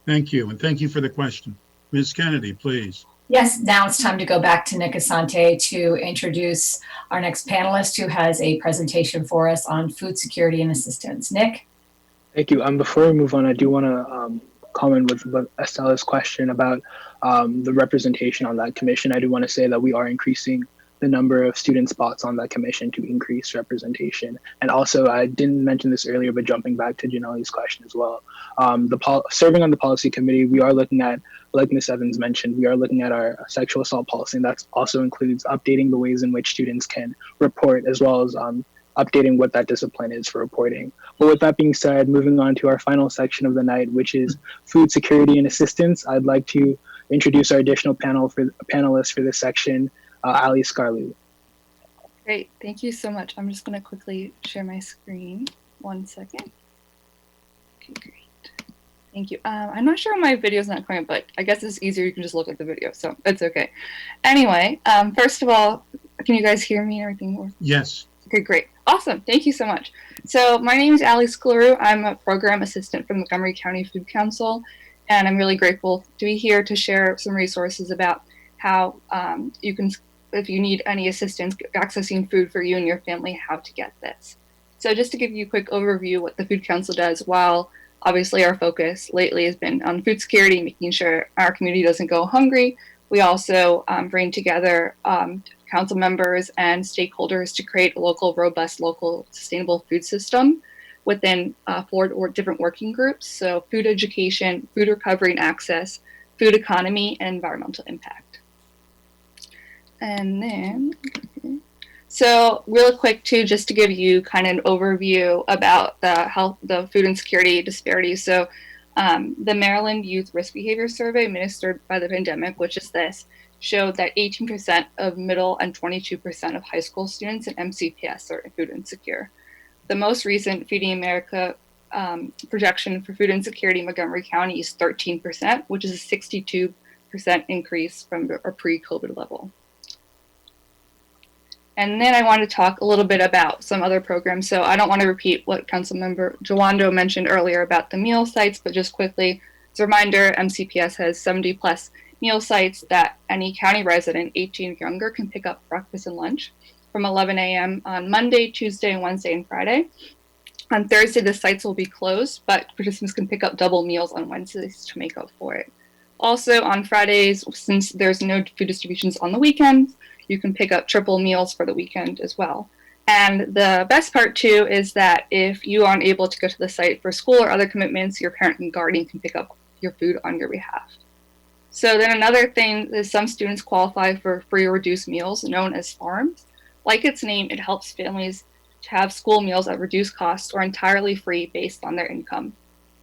Thank you, and thank you for the question. Ms. Kennedy, please. Yes, now it's time to go back to Nick Asante to introduce our next panelist who has a presentation for us on food security and assistance. Nick? Thank you. Before we move on, I do want to comment with Estela's question about the representation on that commission. I do want to say that we are increasing the number of student spots on that commission to increase representation. And also, I didn't mention this earlier, but jumping back to Janelle's question as well, serving on the policy committee, we are looking at, like Ms. Evans mentioned, we are looking at our sexual assault policy, and that also includes updating the ways in which students can report, as well as updating what that discipline is for reporting. But with that being said, moving on to our final section of the night, which is food security and assistance, I'd like to introduce our additional panelists for this section, Ali Scarlett. Great, thank you so much. I'm just going to quickly share my screen. 1 second. Okay, great. Thank you. I'm not sure my video's not coming, but I guess it's easier. You can just look at the video, so it's okay. Anyway, first of all, can you guys hear me and everything? Yes. Okay, great. Awesome. Thank you so much. So my name is Ali Scleru. I'm a program assistant from Montgomery County Food Council, and I'm really grateful to be here to share some resources about how you can, if you need any assistance accessing food for you and your family, how to get this. So just to give you a quick overview what the Food Council does, while obviously our focus lately has been on food security, making sure our community doesn't go hungry, we also bring together council members and stakeholders to create a robust, local, sustainable food system within 4 different working groups. So food education, food recovery and access, food economy, and environmental impact. And then, so real quick too, just to give you kind of an overview about the food insecurity disparities. So the Maryland Youth Risk Behavior Survey administered by the pandemic, which is this, showed that 18% of middle and 22% of high school students in MCPS are food insecure. The most recent Feeding America projection for food insecurity in Montgomery County is 13%, which is a 62 8% increase from a pre-COVID level. And then I want to talk a little bit about some other programs. So I don't want to repeat what Councilmember Jawando mentioned earlier about the meal sites, but just quickly, as a reminder, MCPS has 70 plus meal sites that any county resident 18 and younger can pick up breakfast and lunch from 11 a.m. on Monday, Tuesday, Wednesday, and Friday. On Thursday, the sites will be closed, but participants can pick up double meals on Wednesdays to make up for it. Also on Fridays, since there's no food distributions on the weekends, you can pick up triple meals for the weekend as well. And the best part too is that if you aren't able to go to the site for school or other commitments, your parent and guardian can pick up your food on your behalf. So then another thing is some students qualify for free or reduced meals known as farms. Like its name, it helps families to have school meals at reduced cost or entirely free based on their income.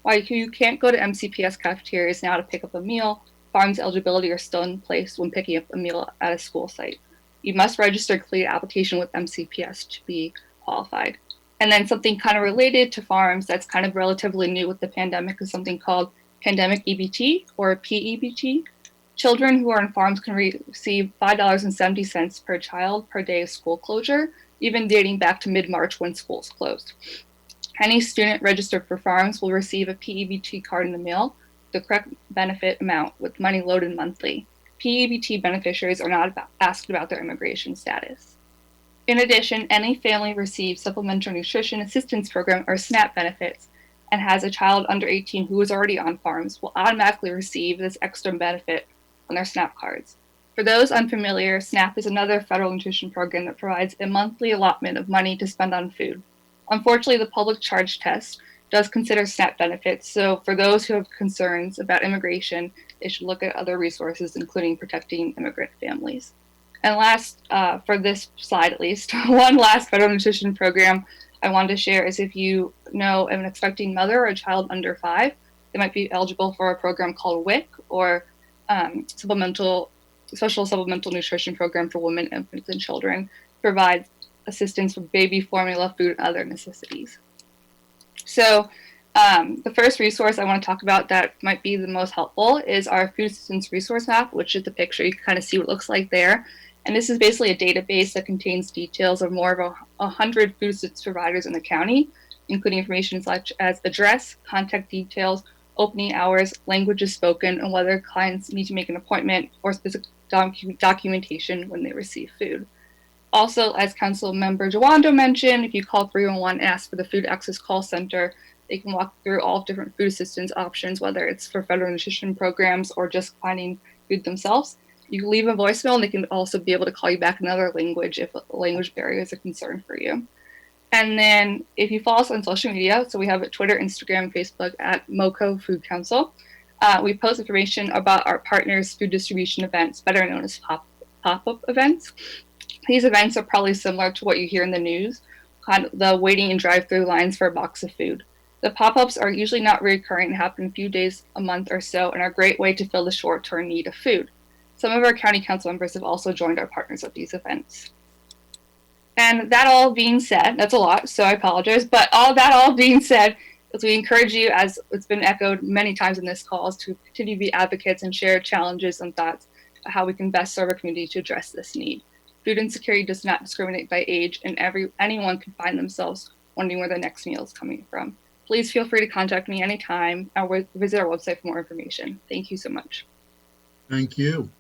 While you can't go to MCPS cafeterias now to pick up a meal, farms eligibility are still in place when picking up a meal at a school site. You must register a complete application with MCPS to be qualified. And then something kind of related to farms that's kind of relatively new with the pandemic is something called pandemic EBT or PEBT. Children who are in farms can receive $5.70 per child per day of school closure, even dating back to mid-March when schools closed. Any student registered for farms will receive a PEBT card in the mail, the correct benefit amount with money loaded monthly. PEBT beneficiaries are not asked about their immigration status. In addition, any family receives Supplemental Nutrition Assistance Program or SNAP benefits and has a child under 18 who is already on farms will automatically receive this extra benefit on their SNAP cards. For those unfamiliar, SNAP is another federal nutrition program that provides a monthly allotment of money to spend on food. Unfortunately, the public charge test does consider SNAP benefits, so for those who have concerns about immigration, they should look at other resources, including protecting immigrant families. And last, for this slide at least, one last federal nutrition program I wanted to share is if you know an expecting mother or a child under 5, they might be eligible for a program called WIC, or Special Supplemental Nutrition Program for Women, Infants, and Children, provides assistance for baby formula, food, and other necessities. So the first resource I want to talk about that might be the most helpful is our food assistance resource map, which is the picture. You can kind of see what it looks like there. And this is basically a database that contains details of more of 100 food assistance providers in the county, including information such as address, contact details, opening hours, languages spoken, and whether clients need to make an appointment or specific documentation when they receive food. Also, as Council Member Jawando mentioned, if you call 311 and ask for the Food Access Call Center, they can walk through all different food assistance options, whether it's for federal nutrition programs or just finding food themselves. You can leave a voicemail and they can also be able to call you back in another language if a language barrier is a concern for you. And then if you follow us on social media, so we have Twitter, Instagram, Facebook at MoCo Food Council. We post information about our partners' food distribution events, better known as pop-up events. These events are probably similar to what you hear in the news, kind of the waiting in drive-through lines for a box of food. The pop-ups are usually not recurring and happen a few days, a month or so, and are a great way to fill the short-term need of food. Some of our county council members have also joined our partners at these events. And that all being said, that's a lot, so I apologize, but all being said, as we encourage you, as it's been echoed many times in this call, is to continue to be advocates and share challenges and thoughts about how we can best serve our community to address this need. Food insecurity does not discriminate by age, and anyone can find themselves wondering where their next meal is coming from. Please feel free to contact me anytime or visit our website for more information. Thank you so much. Thank you.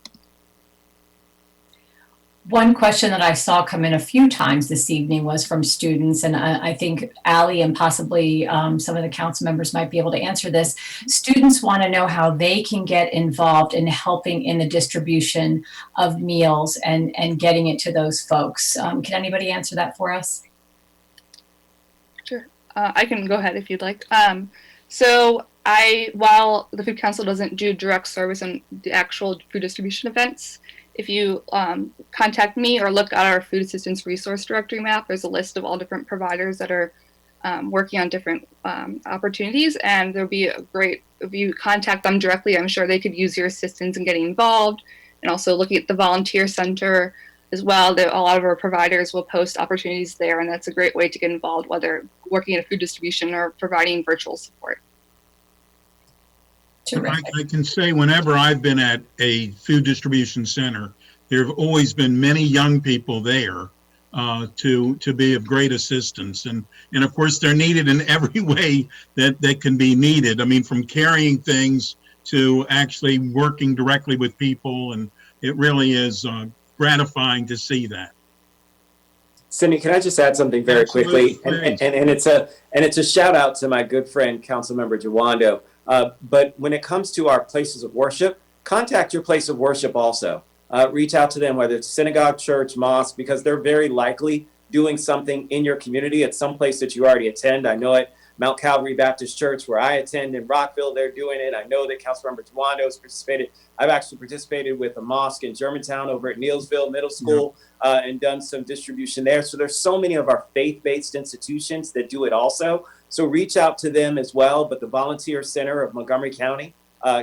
One question that I saw come in a few times this evening was from students, and I think Allie and possibly some of the council members might be able to answer this. Students want to know how they can get involved in helping in the distribution of meals and getting it to those folks. Can anybody answer that for us? Sure. I can go ahead if you'd like. So while the Food Council doesn't do direct service on the actual food distribution events, if you contact me or look at our food assistance resource directory map, there's a list of all different providers that are working on different opportunities, and there'll be a great, if you contact them directly, I'm sure they could use your assistance in getting involved, and also looking at the volunteer center as well. A lot of our providers will post opportunities there, and that's a great way to get involved, whether working at a food distribution or providing virtual support. I can say whenever I've been at a food distribution center, there have always been many young people there to be of great assistance. And of course, they're needed in every way that can be needed. I mean, from carrying things to actually working directly with people. And it really is gratifying to see that. Cindy, can I just add something very quickly? And it's a shout out to my good friend, Councilmember Jawando. But when it comes to our places of worship, contact your place of worship also. Reach out to them, whether it's synagogue, church, mosque, because they're very likely doing something in your community at some place that you already attend. I know at Mount Calvary Baptist Church, where I attend in Rockville, they're doing it. I know that Councilmember Jawando has participated. I've actually participated with a mosque in Germantown over at Neilsville Middle School and done some distribution there. So there's so many of our faith-based institutions that do it also. So reach out to them as well. But the Volunteer Center of Montgomery County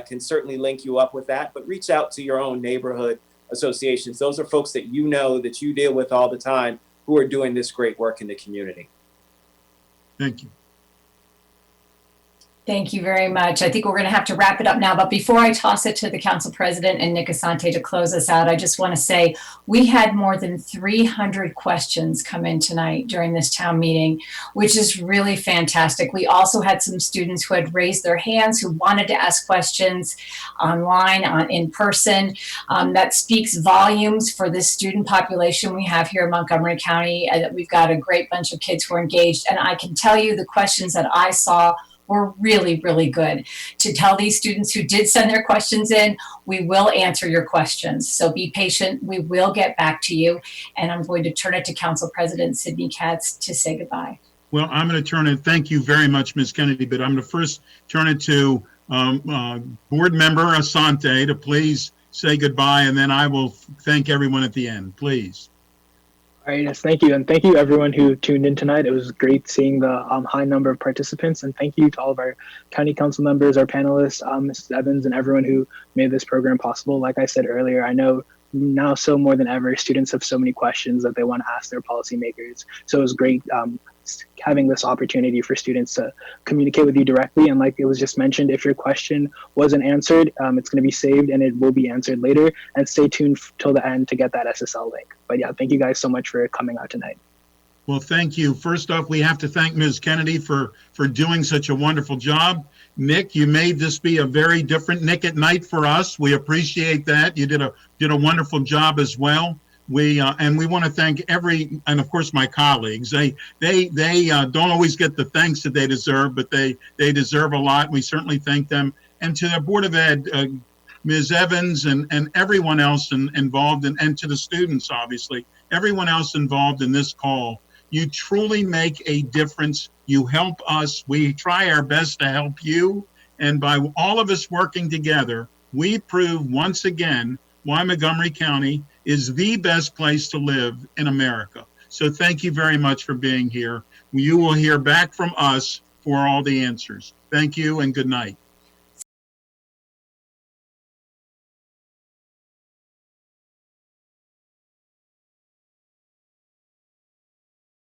can certainly link you up with that. But reach out to your own neighborhood associations. Those are folks that you know, that you deal with all the time, who are doing this great work in the community. Thank you. Thank you very much. I think we're going to have to wrap it up now. But before I toss it to the council president and Nick Asante to close us out, I just want to say we had more than 300 questions come in tonight during this town meeting, which is really fantastic. We also had some students who had raised their hands, who wanted to ask questions online, in person. That speaks volumes for this student population we have here in Montgomery County. We've got a great bunch of kids who are engaged. And I can tell you the questions that I saw were really, really good. To tell these students who did send their questions in, we will answer your questions. So be patient, we will get back to you. And I'm going to turn it to Council President Sidney Katz to say goodbye. Well, I'm going to turn it, thank you very much, Ms. Kennedy, but I'm going to first turn it to Board Member Asante to please say goodbye, and then I will thank everyone at the end, please. All right, yes, thank you. And thank you everyone who tuned in tonight. It was great seeing the high number of participants. And thank you to all of our county council members, our panelists, Mrs. Evans, and everyone who made this program possible. Like I said earlier, I know now so more than ever, students have so many questions that they want to ask their policymakers. So it was great having this opportunity for students to communicate with you directly. And like it was just mentioned, if your question wasn't answered, it's going to be saved and it will be answered later. And stay tuned till the end to get that SSL link. But yeah, thank you guys so much for coming out tonight. Well, thank you. First off, we have to thank Ms. Kennedy for doing such a wonderful job. Nick, you made this be a very different Nick at Night for us. We appreciate that. You did a wonderful job as well. And we want to thank and of course my colleagues. They don't always get the thanks that they deserve, but they deserve a lot. We certainly thank them. And to the Board of Ed, Ms. Evans and everyone else involved, and to the students, obviously, everyone else involved in this call. You truly make a difference. You help us. We try our best to help you. And by all of us working together, we prove once again why Montgomery County is the best place to live in America. So thank you very much for being here. You will hear back from us for all the answers. Thank you and good night.